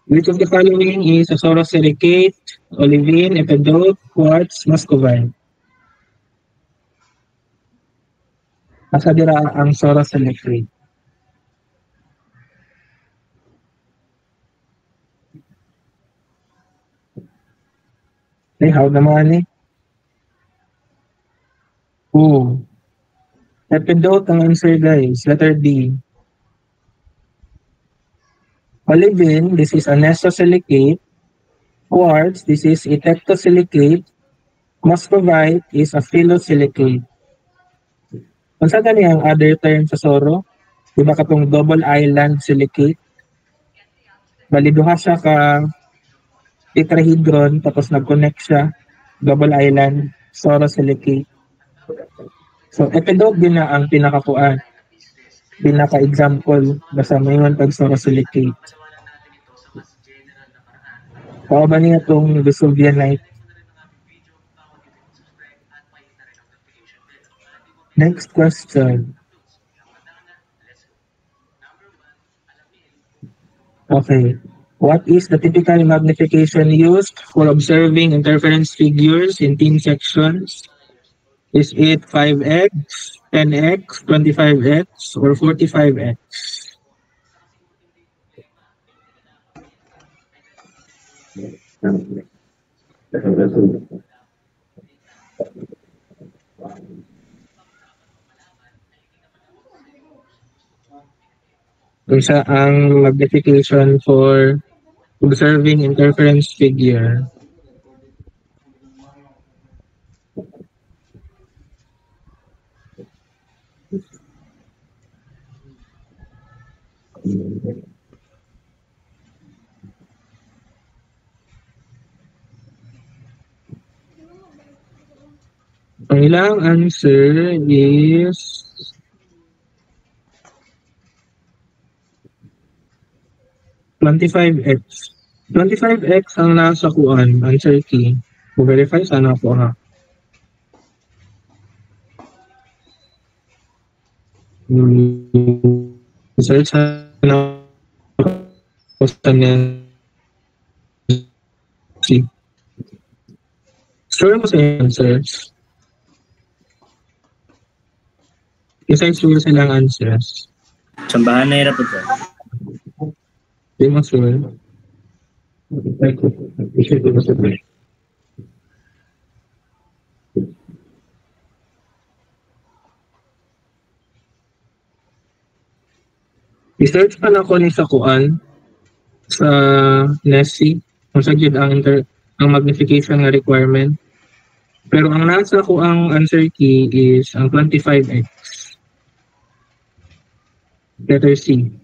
Which of the following is a sorosilicate, olivine, epidote, quartz, muscovine? Asa dira ang sorosilicate? How naman epidote ang answer guys, letter D. Olivine, this is a nesosilicate. Quartz, this is a tectosilicate. Muscovite is a phyllosilicate. Unsa gani ang other term sa soro? Diba katong double island silicate? Bali duha siya ka tetrahedron tapos nag-connect siya, double island sorosilicate. So epidote din na ang pinaka-example basta mayroon pag sorosilicate. Pao ba niya itong Vesuvianite? Next question. Okay. What is the typical magnification used for observing interference figures in thin sections? Is it 5x, 10x, 25x, or 45x? Isa ang magnification for observing interference figure. Ang ilang answer is 25x. 25x ang nasa kuan, answer key. Verify sana po ha. Search sana po sa see. Sure mo sa answers. Isa-sure silang answers. Sambahan na hirap ito. Di mo sure. I-search pa na ko ni sa kuan sa Nessie kung sa gyud ang magnification nga requirement. Pero ang nasa ko ang answer key is ang 25x. Letter C.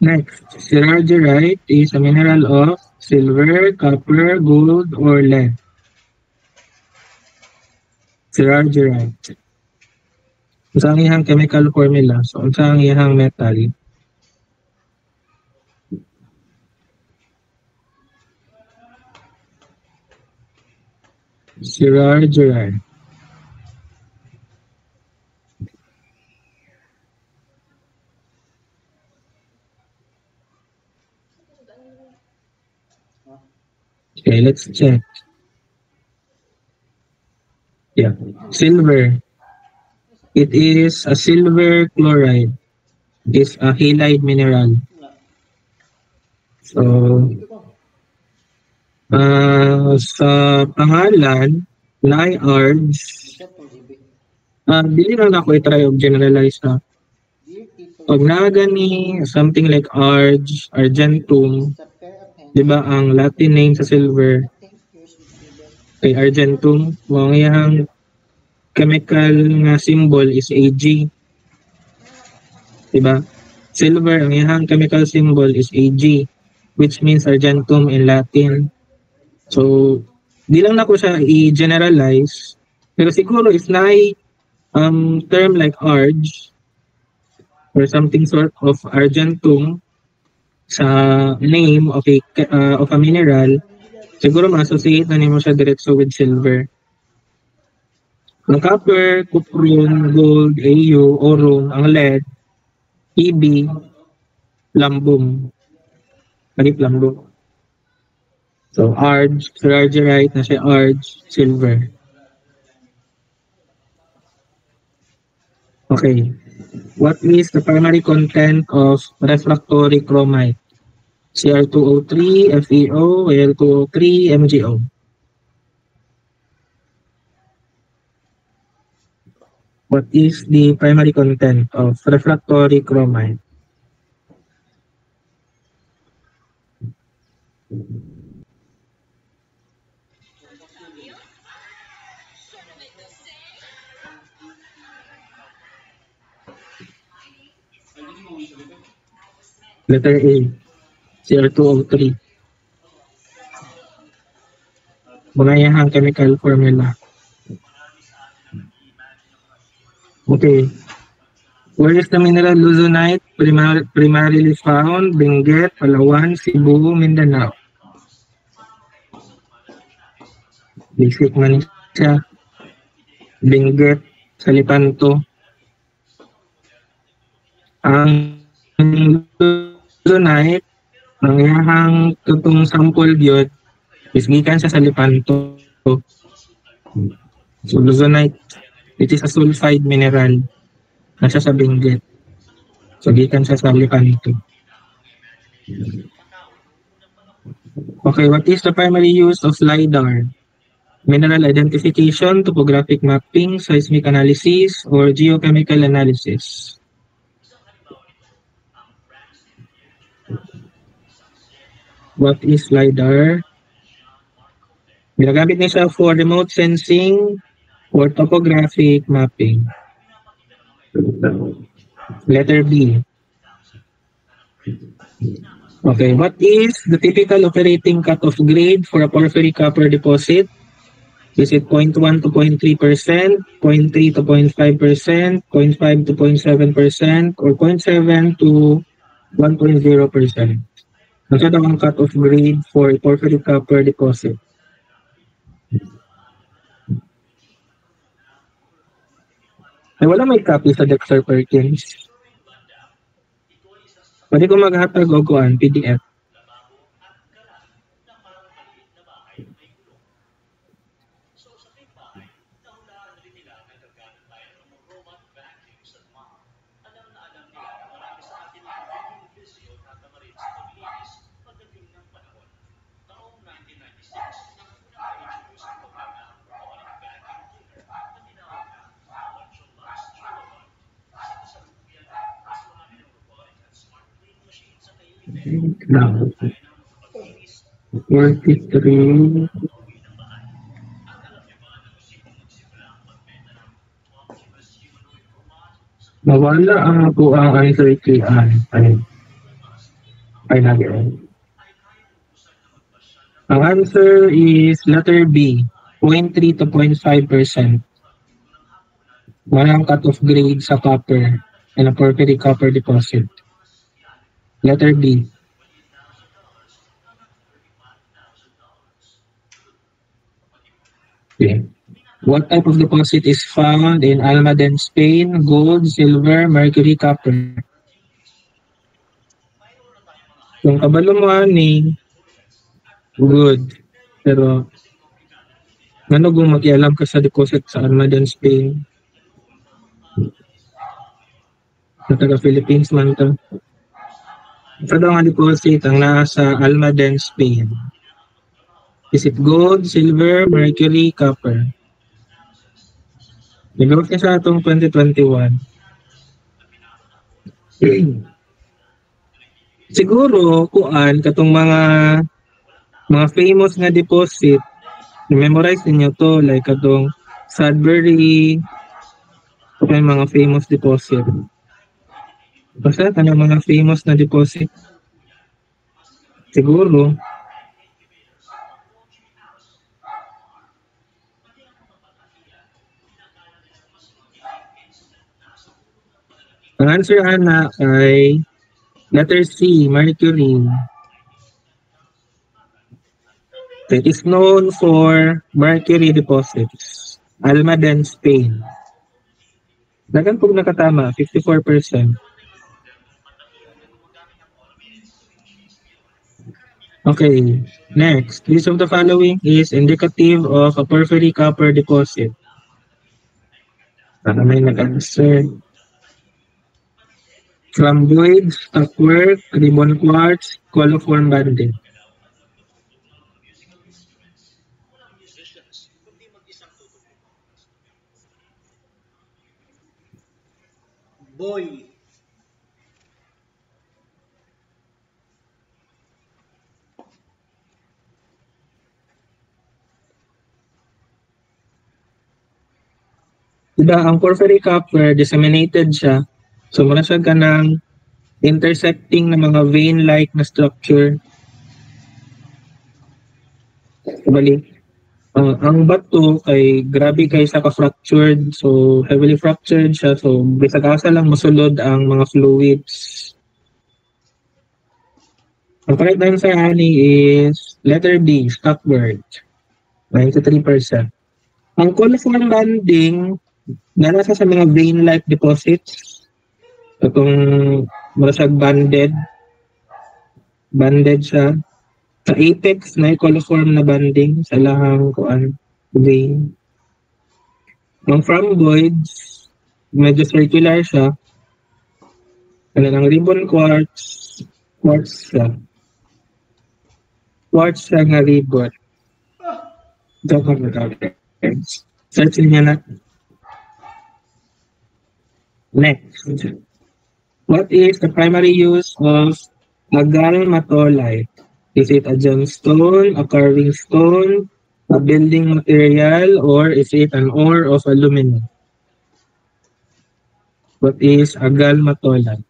Next, siderite is a mineral of silver, copper, gold, or lead. Siderite. Unsa ang iyang chemical formula? So, unsa ang iyang metal? Siderite. Okay, let's check. Yeah, silver. It is a silver chloride. It's a halide mineral. So, sa pangalan, Arge, dili lang ako i-try og generalize na. Pag nagani something like Arge, Argentum, di ba ang Latin name sa silver kay Argentum, ang iyang chemical nga symbol is Ag. Diba? Silver, ang iyang chemical symbol is Ag, which means Argentum in Latin. So, di lang na ko siya i-generalize, pero siguro if na term like Arge or something sort of Argentum sa name of a mineral, siguro ma-associate na nimo siya diretso with silver. Ang copper, cuprum, gold, AU, orum, ang lead, EB, lambum. Kalip lambum. So, Arge, siderite na siya, Arge, silver. Okay. What is the primary content of refractory chromite? Cr2O3, FeO, Al2O3, MgO. What is the primary content of refractory chromite? Letter A, Cr2O3. Bunayahang chemical formula. Okay. Where is the mineral luzonite primarily found? Benguet, Palawan, Cebu, Mindanao. Basic man siya. Benguet, Salipanto. Ang luzonite Ang iyahang tutong sample gyud is gikan sa Lipanto. So luzonite, which is a sulfide mineral na siya sa Benguet. So gikan siya sa Lipanto. Okay, what is the primary use of LiDAR? Mineral identification, topographic mapping, seismic analysis, or geochemical analysis? What is LiDAR? Ginagamit niya siya for remote sensing or topographic mapping. Letter B. Okay, what is the typical operating cutoff grade for a porphyry copper deposit? Is it 0.1 to 0.3%, 0.3 to 0.5%, 0.5 to 0.7%, or 0.7 to 1.0%? Ano daw ang cutoff grade for a porphyry copper deposit? Ay, wala may copy sa Dexter Perkins. Pwede ko maghatag o kuan, PDF. Now, 43. Nawala ang ako ang answer kay ay naging. Ang answer is letter B, 0.3 to 0.5%. Walang cut-off grade sa copper and a porphyry copper deposit. Letter D. Okay. What type of deposit is found in Almaden, Spain? Gold, silver, mercury, copper. Kung kabalo mo ani, good. Pero ano kung makialam ka sa deposit sa Almaden, Spain? Sa taga Philippines man to. Sa daw nga deposit ang nasa Almaden, Spain. Is it gold, silver, mercury, copper? Nag-work niya sa atong 2021. Siguro, kuan, katong mga famous nga deposit, memorize niyo to, like katong Sudbury, okay, mga famous deposit. Basta kanang mga famous na deposit. Siguro. Ang answer ana ay letter C, mercury. It is known for mercury deposits. Almaden, Spain. Dagan pong nakatama, 54%. Okay, next. Which of the following is indicative of a porphyry copper deposit? Para may nag-answer. Rhomboid, stockwork, ribbon quartz, coliform banded. Boy. Diba, ang porphyry copper, disseminated siya. So, muna siya ganang intersecting ng mga vein-like na structure. Bali, ang bato ay grabe kay sa ka-fractured. So, heavily fractured siya. So, bisag asa lang masulod ang mga fluids. Ang correct answer ani is letter D, stockwork. 93%. Ang coliform banding, nasa sa mga vein-like deposits. Itong marasag banded. banded siya. Sa apex na coliform na banding sa lahang kuan vein. Ang rhomboids, medyo circular siya. Ano ng ribbon quartz siya. Quartz siya nga ribbon. Search niya na. Next. What is the primary use of agalmatolite? Is it a gemstone, a carving stone, a building material, or is it an ore of aluminum? What is agalmatolite?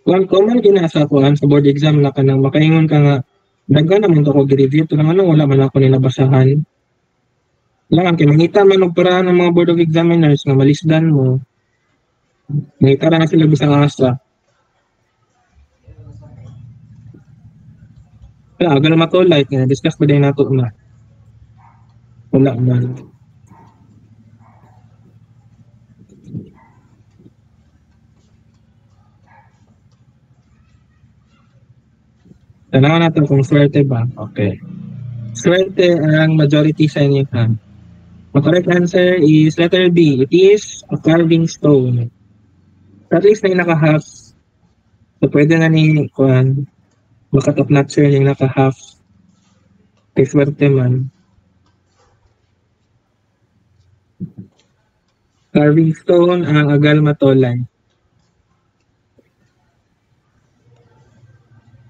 Kung common ginasa ko sa board exam na kanang makaingon ka nga daghan naman to ko gi-review to naman wala man ako nilabasahan. Lang kay mangita man og para ng mga board of examiners nga malisdan mo. Mangita ra na sila bisang asa. Kaya agal matolite nga discuss pa din nato na. Wala man. Tanawan natin kung swerte ba. Okay. Swerte ang majority sa inyo. The correct answer is letter B. It is a carving stone. So at least na yung naka-half. So pwede na ni kuan makatop notcher yung naka-half. Kay swerte man. Carving stone ang agalmatolite.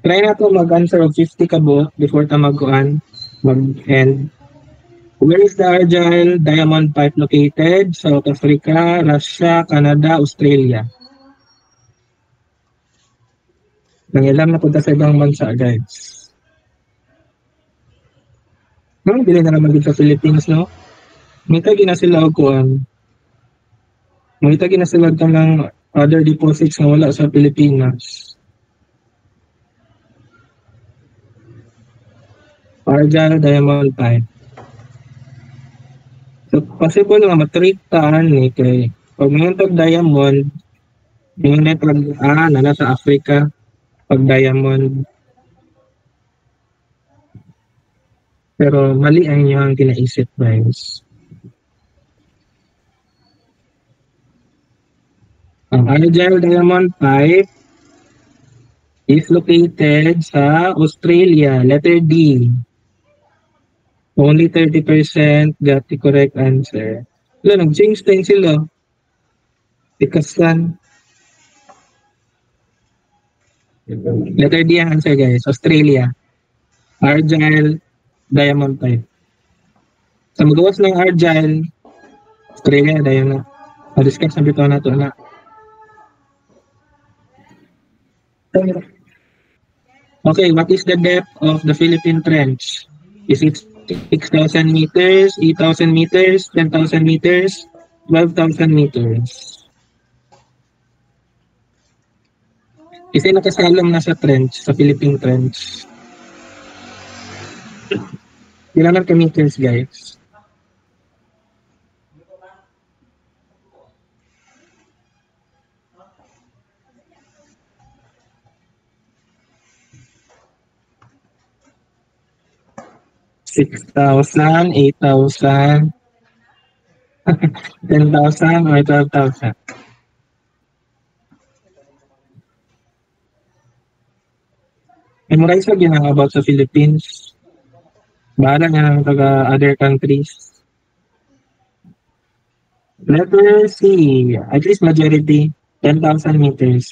Try na to mag-answer of 50 kabot before ta mag-end. Where is the Argyle diamond pipe located? South Africa, Russia, Canada, Australia. Nangilam na punta sa ibang bansa, guys. Bili na naman dito sa Philippines, no? Ngita gina sila og kuan. Ngita gina sila ng other deposits na wala sa Pilipinas. Argyle diamond pipe. So, possible nga matriktaan ni kay pag mayroon diamond, yung nana sa Africa, pag diamond. Pero mali ang inyong kinaisip, guys. Ang Argyle diamond pipe is located sa Australia, letter D. Only 30% got the correct answer. Wala, nag-change time sila. Ikasan. Letter D ang answer, guys. Australia. Argyle diamond type. Sa magawas ng Argyle, Australia, dayon na. Na-discuss na bito na ito na. Okay, what is the depth of the Philippine Trench? Is it 6,000 meters, 8,000 meters, 10,000 meters, 12,000 meters? Isa nakasalam na sa trench, sa Philippine Trench. Ilan ka meters, guys? $6,000, 8,000, 10,000, or 12,000. Memorize lang yan about sa Philippines. Bahala nga ng taga other countries. Letter C, at least majority, 10,000 meters.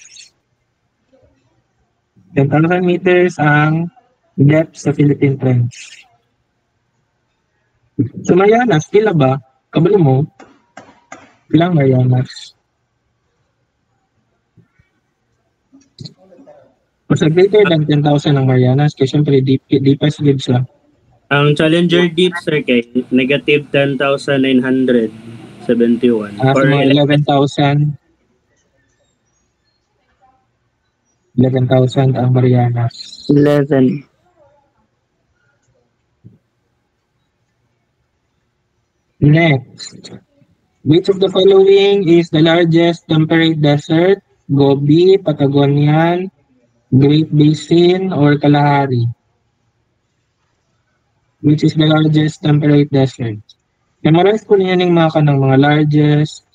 10,000 meters ang depth sa Philippine Trench. Sa Marianas, pila ba? Kabalo mo? Pilang Marianas? Mas greater than 10,000 ang Marianas kasi syempre deep as good siya. Ang Challenger Deep, sir, kay negative 10,971. Sa mga 11,000. 11,000 ang Marianas. 11. Next. Which of the following is the largest temperate desert? Gobi, Patagonian, Great Basin, or Kalahari? Which is the largest temperate desert? Memorize po niyo yung mga kanang mga largest,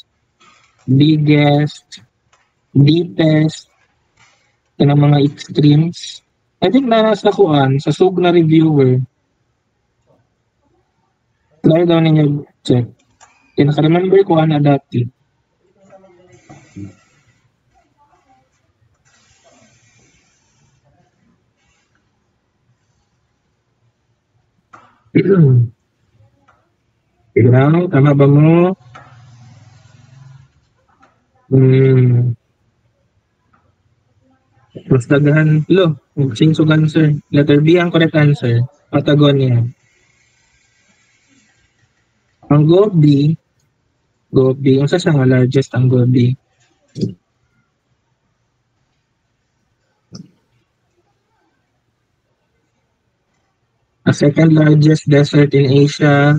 biggest, deepest, kanang mga extremes. I think na nasa kuan, sa sug na reviewer. Try daw ninyo check. Naka-remember ko na dati. Ikaw, tama ba mo? Mas daghan. Lo, sing-sug answer. Letter B ang correct answer. Patagonia. Ang Gobi, ang sa nga largest ang Gobi. A second largest desert in Asia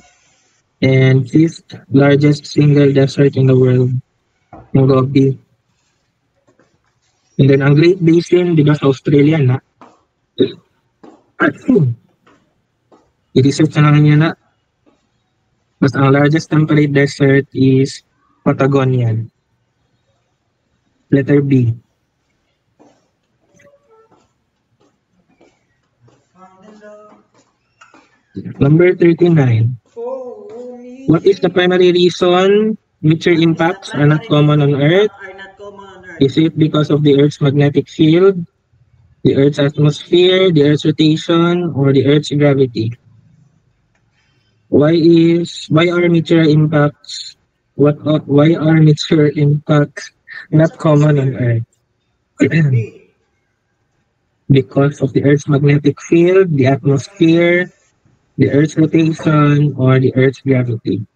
and fifth largest single desert in the world. Ang Gobi. And then ang Great Basin, di ba sa Australia na? I-research na lang yan na. Mas ang largest temperate desert is Patagonian. Letter B. Number 39. What is the primary reason meteor impacts are not common on Earth? Is it because of the Earth's magnetic field, the Earth's atmosphere, the Earth's rotation, or the Earth's gravity? Why are meteor impacts not common on Earth? Because of the Earth's magnetic field, the atmosphere, the Earth's rotation, or the Earth's gravity.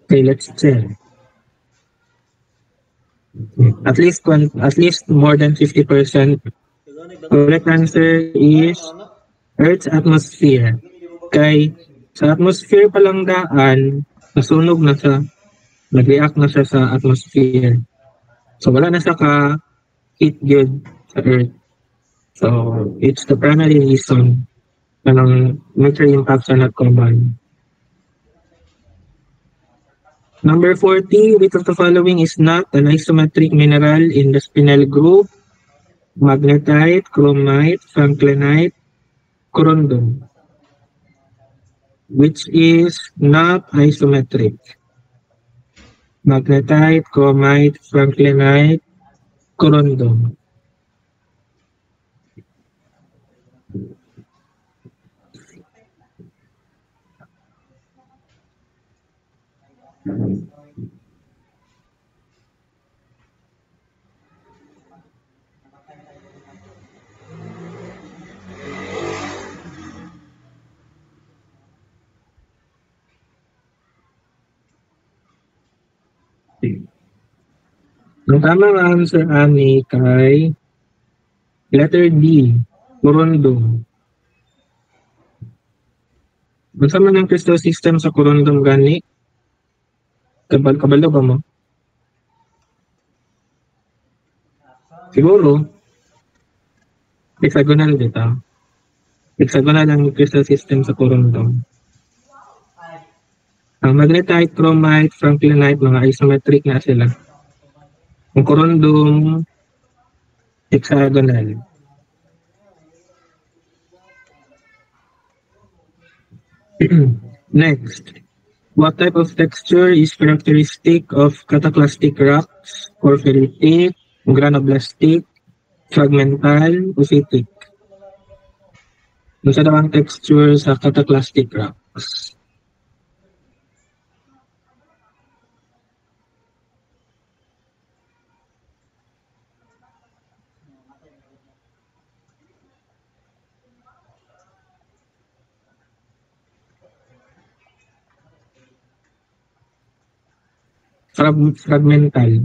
Okay, let's check. At least more than 50%. Correct answer is Earth's atmosphere. Kay sa atmosphere pa lang daan, nasunog na siya, nag-react na siya sa atmosphere. So wala na siya ka heat good sa Earth. So it's the primary reason na ng meteor impacts are not common. Number 40, which of the following is not an isometric mineral in the spinel group? Magnetite, chromite, franklinite, corundum. Which is not isometric? Magnetite, chromite, franklinite, corundum. Ang tamang answer ani kay letter D, corundum. Unsa man ang crystal system sa corundum gani? Kabalo ba mo? Siguro hexagonal dito. Hexagonal ang crystal system sa corundum. Ang magnetite, chromite, franklinite, mga isometric na sila. Ang corundum, hexagonal. Next, what type of texture is characteristic of cataclastic rocks? Porphyritic, granoblastic, fragmental, ophitic? Ano sa daw ang texture sa cataclastic rocks? Fragmental.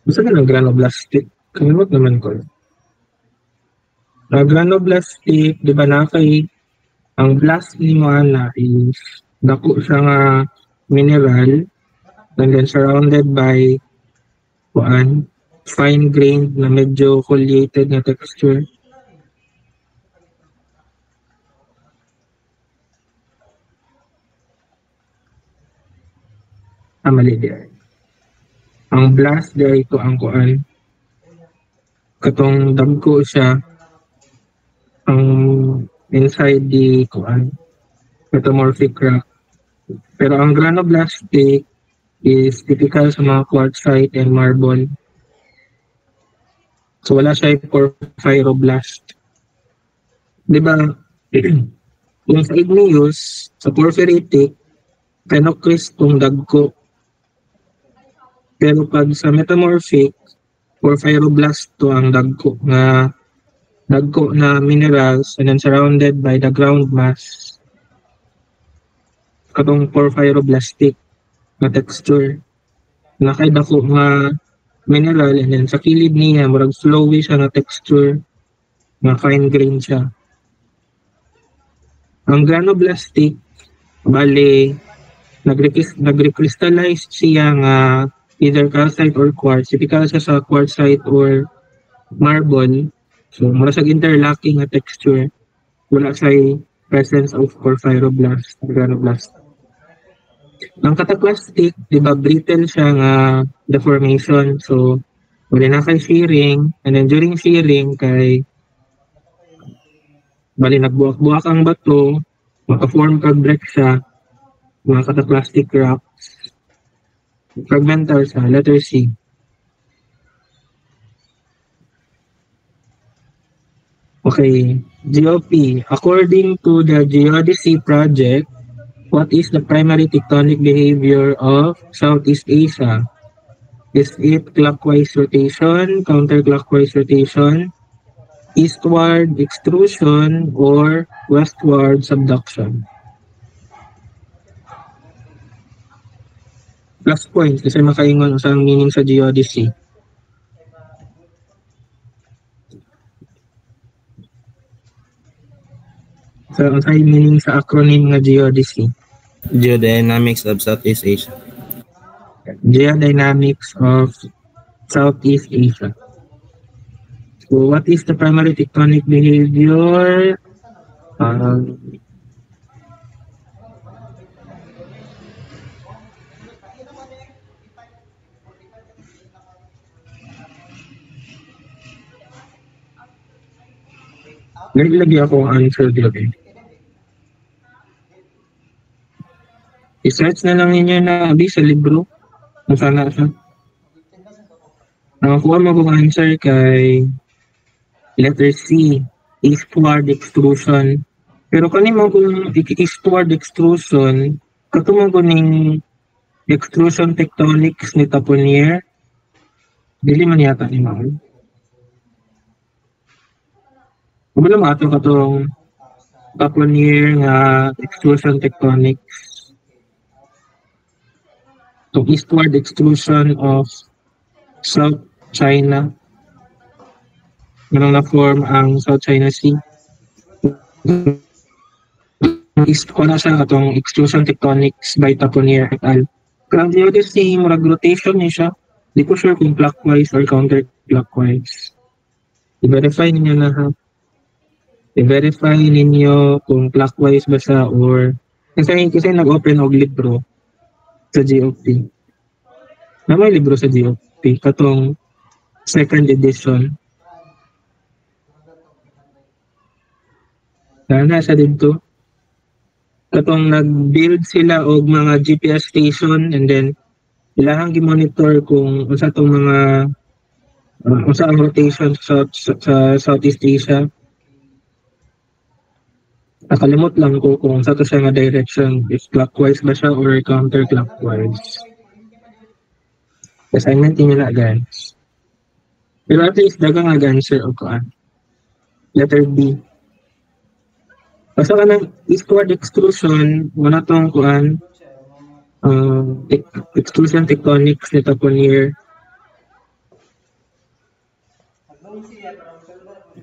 Basta ka ng granoblastic. Kalimot naman ko. Granoblastic, di ba na kay ang blast ni mo ana is dako siya nga mineral and then surrounded by kuan fine grained na medyo foliated na texture. Mali di ay. Ang blast di ay ito ang kuan katong dagko siya ang inside the kuan metamorphic rock. Pero ang granoblastic is typical sa mga quartzite and marble. So wala siya porphyroblast. Di ba? Yung sa igneous, sa porphyritic, phenocrystong dagko. Pero pag sa metamorphic, porphyroblast to ang dagko na minerals and then surrounded by the ground mass. Katong porphyroblastic na texture. Nakay dako nga mineral and then sa kilid niya, murag flowy siya na texture. Nga fine grain siya. Ang granoblastic, bali, nagre-crystallize siya nga either calcite or quartz. Typical siya sa quartzite or marble. So, mura sa interlocking na texture. Wala sa presence of porphyroblast, granoblast. Ang cataplastic, di ba, brittle siya nga deformation. So, wala na kay shearing. And then during shearing, bali nagbuak-buak ang bato, maka-form kag break siya, mga cataplastic rocks. Fragmental sa letter C. Okay, GOP. According to the Geodesy project, what is the primary tectonic behavior of Southeast Asia? Is it clockwise rotation, counterclockwise rotation, eastward extrusion, or westward subduction? Plus points kasi makaingon sa meaning sa geodesy. So, ang meaning sa acronym nga geodesy? Geodynamics of Southeast Asia. Geodynamics of Southeast Asia. So, what is the primary tectonic behavior? Lagi ako ang answer dito. I-search na lang ninyo na sa libro. Nasana siya. Nakakuha mo kong answer kay letter C, eastward extrusion. Pero kanin mo kung eastward extrusion, katumang ko ning extrusion tectonics ni Taponier, dili man yata ni Mahal. Wala mo ato katong Taponier nga extrusion tectonics. So eastward extrusion of South China. Ganun na form ang South China Sea. East ko na siya katong extrusion tectonics by Taponier et al. Karang geodesy, murag rotation niya siya. Di ko sure kung clockwise or counterclockwise. I-verify ninyo na ha. I-verify ninyo kung clockwise ba siya or kasi nag-open og libro sa GOP. Na may libro sa GOP katong second edition. Sana sa dito. Katong nag-build sila og mga GPS station and then ilahang gi-monitor kung unsa tong mga unsa ang rotation sa Southeast Asia. Nakalimot lang ko kung sa to siya nga direction, if clockwise ba siya or counterclockwise. Assignment niyo na guys. Pero at least dagang answer o kuan. Letter B. Basta ka ng eastward extrusion, wala tong kuan, extrusion tectonics ni Taponier.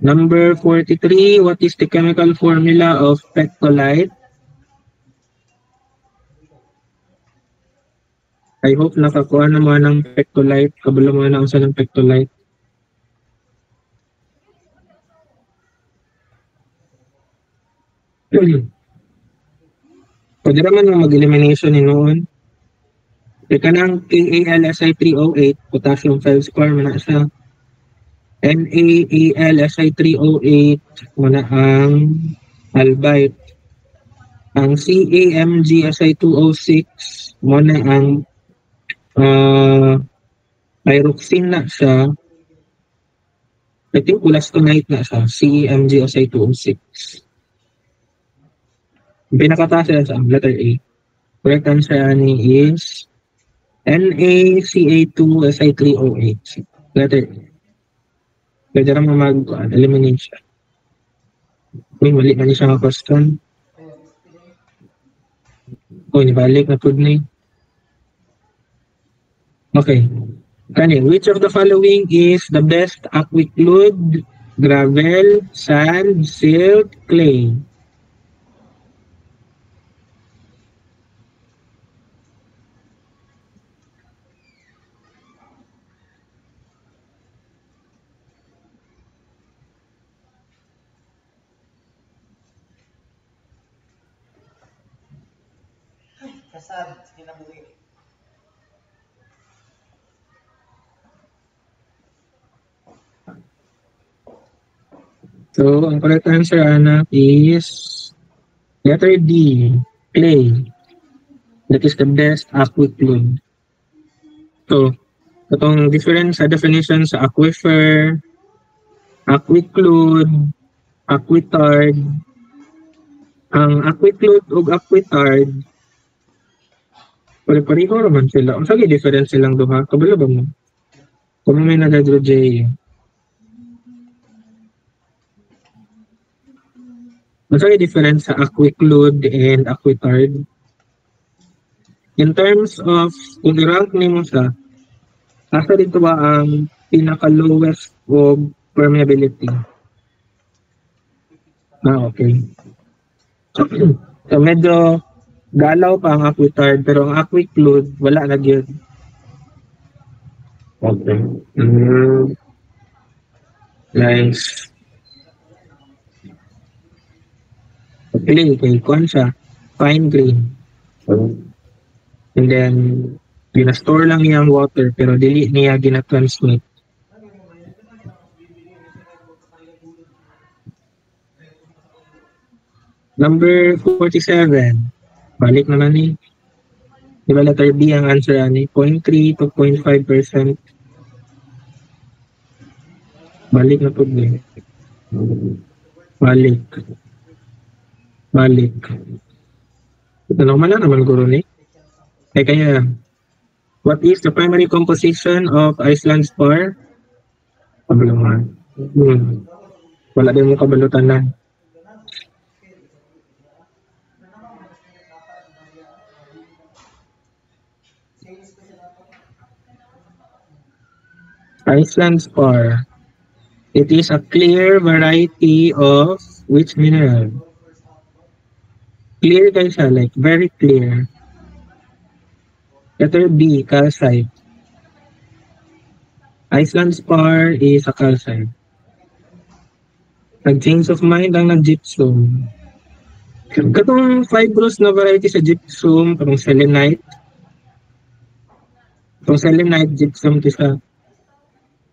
Number 43, what is the chemical formula of pectolite? I hope nakakuha naman ng pectolite. Kabalo mo na usa ng pectolite. Pwede naman mo mag-elimination ni noon. Teka ng KALSI308, potassium feldspar, mana siya. NaAlSi308, mana ang albite. Ang CAMGSi206, mana ang pyroxene na siya. I think ulastonite na siya, CAMGSi206. Pinakataas sila sa letter A. Correct answer ni is NaCa2Si3OH. Letter A. Pwede naman mag-elimination. Uy, mali na niya siya mga question. Uy, nibalik na po na. Okay. Kani, which of the following is the best aquiclude, gravel, sand, silt, clay? Kasad, kinabuhi. So, ang correct answer, anak, is letter D, clay. That is the best aquiclude. So, itong difference sa definition sa aquifer, aquiclude, aquitard. Ang aquiclude ug aquitard, pare-pareho naman sila. Ang sige difference silang duha. Kabalo ba mo? Kung may nagadro J. Ang sige difference sa aquiclude and aquitard. In terms of kung i-rank nimo siya, asa dito ba ang pinaka-lowest of permeability? Okay. So medyo galaw pa ang aquitard pero ang aquiclude wala na gyud. Okay. Nice. Okay, kuan siya. Fine grain. And then gina-store lang niya ang water pero dili niya gina-transmit. Number 47. Balik naman ni. Di ba letter B ang answer ani? 0.3 to 0.5%. Balik na po din. Balik. Ito naman guro ni. Kaya, what is the primary composition of Iceland spar? Kabaluman. Wala din mo kabalutan na. Iceland spar. It is a clear variety of which mineral? Clear guys, like very clear. Letter B, calcite. Iceland spar is a calcite. Nag-change of mind ang nag-gypsum. Katong fibrous na variety sa gypsum, katong selenite. Katong selenite, gypsum to siya.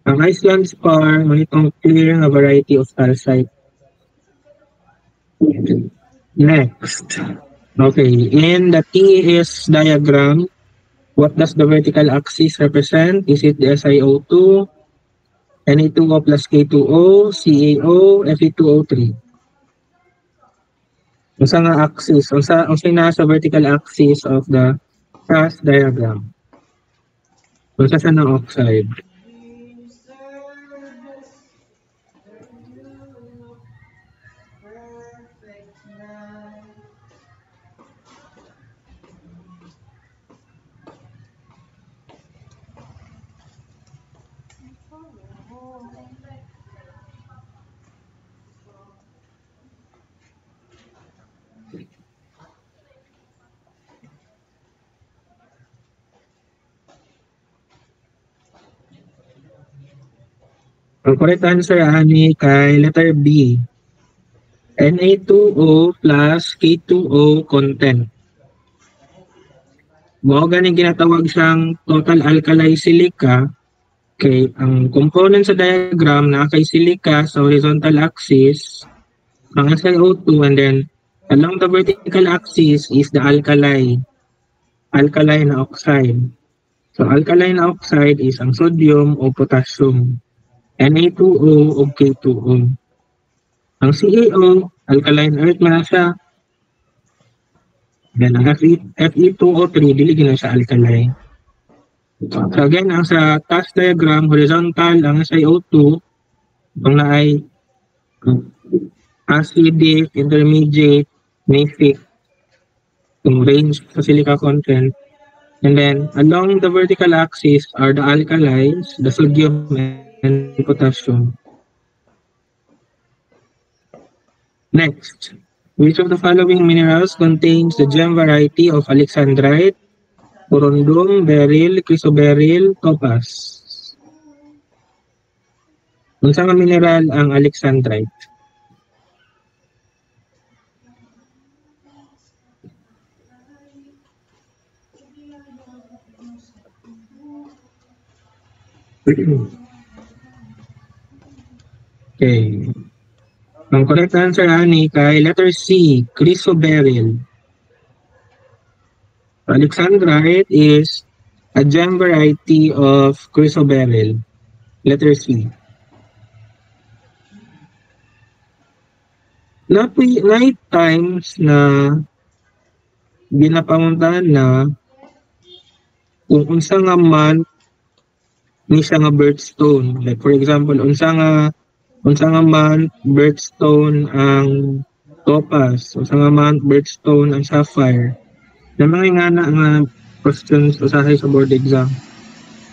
Ang Iceland spar, itong clear na variety of calcite. Next. Okay, in the TS diagram, what does the vertical axis represent? Is it the SiO2, Na2O plus K2O, CaO, Fe2O3? Unsa nga axis? Unsa nasa vertical axis of the TS diagram? Unsa sa ng oxide? Ang correct answer ani kay letter B. Na2O plus K2O content. Mao gani ginatawag siyang total alkali silica kay ang component sa diagram na kay silica sa horizontal axis ang SiO2 and then along the vertical axis is the alkali na oxide. So alkaline oxide is ang sodium o potassium, Na2O o K2O. Ang CaO, alkaline earth na siya. Then ang Fe2O3, dili gina siya alkaline. So again, ang sa task diagram, horizontal, ang SiO2, ang naay acidic, intermediate, mafic, yung range sa silica content. And then, along the vertical axis are the alkalis, the sodium and potassium. Next, which of the following minerals contains the gem variety of alexandrite, corundum, beryl, chrysoberyl, topaz? Unsa nga mineral ang alexandrite? Okay. Ang correct answer ani kay letter C, chrysoberyl. Alexandrite is a gem variety of chrysoberyl. Letter C. Night times na ginapanguntahan na kung unsa nga month ni siya nga birthstone. Like for example, unsa nga month birthstone ang topaz, unsa nga month birthstone ang sapphire. Na mga nga questions usahay sa board exam.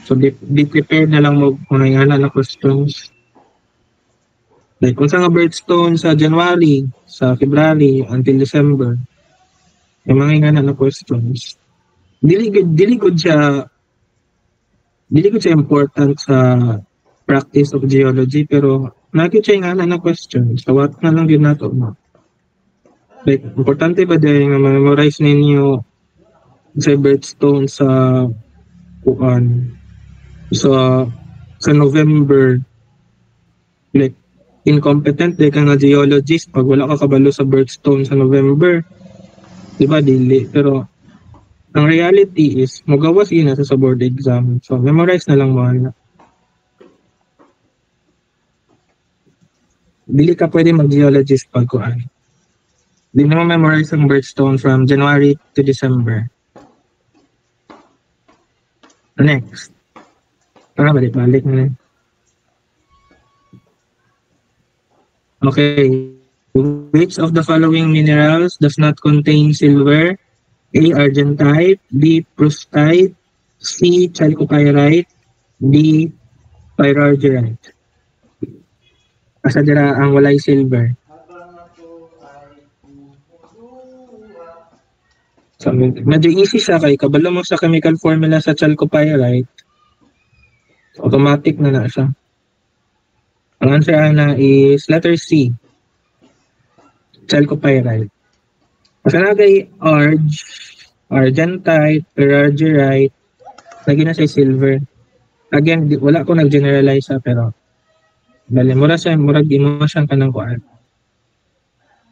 So be prepared na lang mo mga na questions. Like unsa nga birthstone sa January, sa February until December. Yung mga na questions. Dili gud siya important sa practice of geology pero nakita siya nga na question. So what na lang yun nato mo. Like importante ba din nga memorize ninyo sa birthstone sa sa November. Like incompetent ka nga geologist pag wala ka kabalo sa birthstone sa November. Diba dili pero ang reality is, magawas yun sa board exam. So, memorize na lang mo. Dili ka pwede mag-geologist pag kuhan. Di na mo memorize ang birthstone from January to December. Next. Balik na. Okay. Which of the following minerals does not contain silver? A. Argentite, B. Prustite, C. Chalcopyrite, D. Pyrargyrite. Asa dira ang walay silver? So, medyo easy siya kay kabalo mo sa chemical formula sa chalcopyrite. Automatic na siya. Ang answer na is letter C. Chalcopyrite. Kasi nagay Argentite, Pyrargyrite, lagi na siya silver. Again, wala ko nag-generalize pero murag emotion ka ng kuan.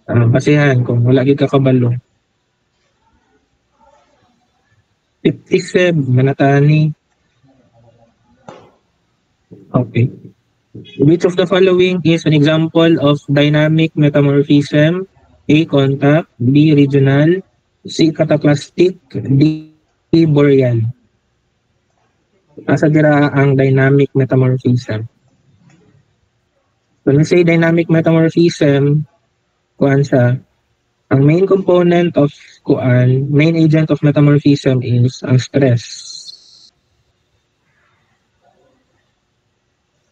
Basihan kung wala gid ka kabalo. 57, manatani. Okay. Which of the following is an example of dynamic metamorphism? A. Contact, B. Regional, C. Cataplastic, D. Boreal. Asa dira ang dynamic metamorphism? When we say dynamic metamorphism, kuan siya, ang main component of main agent of metamorphism is ang stress.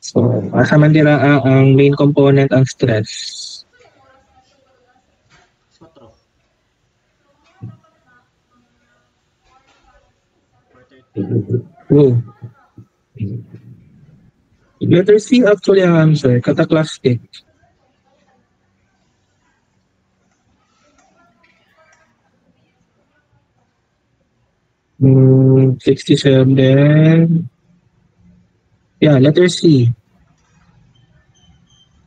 So, asa man dira ang main component ang stress? Letter C actually ang answer, cataclastic. Hmm, 67. Yeah, letter C.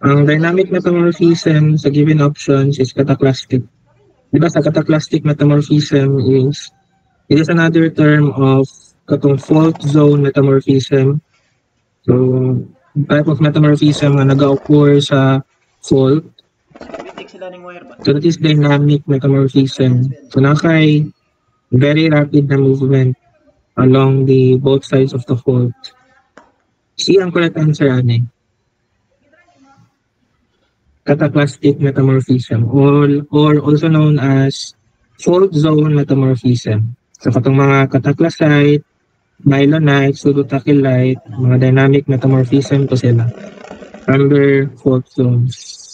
Ang dynamic metamorphism sa given options is cataclastic. Diba sa cataclastic metamorphism it is another term of katong fault zone metamorphism. So, type of metamorphism na nag-occur sa fault. So, that is dynamic metamorphism. So, nakay very rapid na movement along the both sides of the fault. C ang correct answer, ane. Cataclastic metamorphism or also known as fault zone metamorphism. So katong mga cataclasite, mylonite, pseudotachylite, mga dynamic metamorphism to sila under fault zones.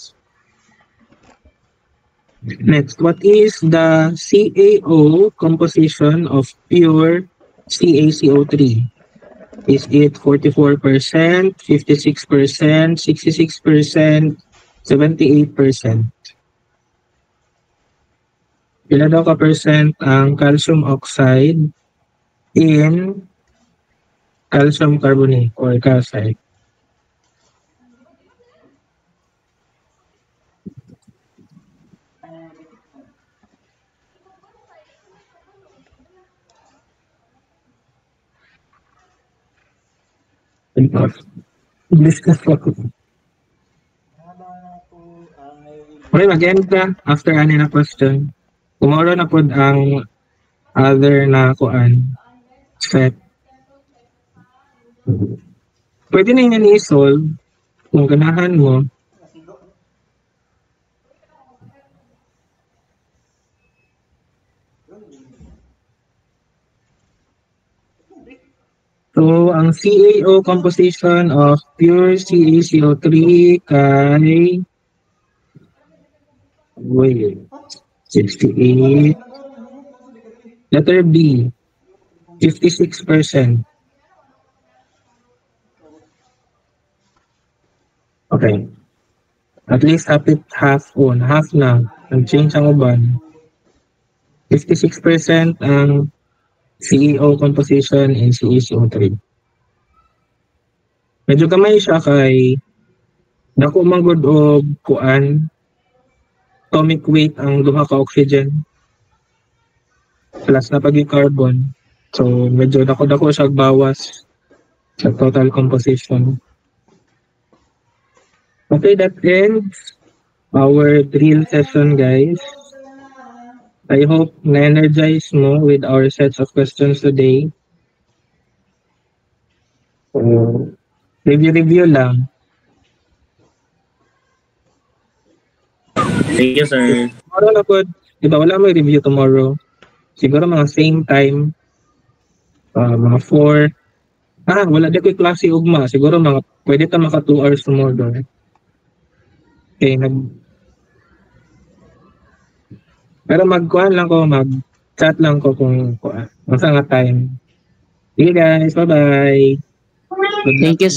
Next, what is the CaO composition of pure CaCO3? Is it 44%, 56%, 66%, 78%? Pila daw ka percent ang calcium oxide in calcium carbonate or calcite? Discuss ako. Okay, mag-end ka after ani na question. Tomorrow na pod ang other na kuan set. Pwede na yan i-solve kung ganahan mo. So, ang CaO composition of pure CaCO3 kay 68. Letter B, 56%. Okay. At least half na. Nag-change ang uban. 56% ang CaO composition in CaCO3. Medyo kamay siya kay dako manggod og kuan atomic weight ang duha ka oxygen plus na pag carbon. So medyo dako siya bawas sa total composition. Okay, that ends our drill session, guys. I hope na-energize mo with our sets of questions today. So, review lang. Thank you, sir. Tomorrow na po, diba wala may review tomorrow? Siguro mga same time, mga 4. Wala di ko klase ugma. Siguro mga, pwede ta maka 2 hours tomorrow. Okay, pero mag-kuhan lang ko, mag-chat lang ko kung masa nga time. Sige guys, bye-bye. Thank you,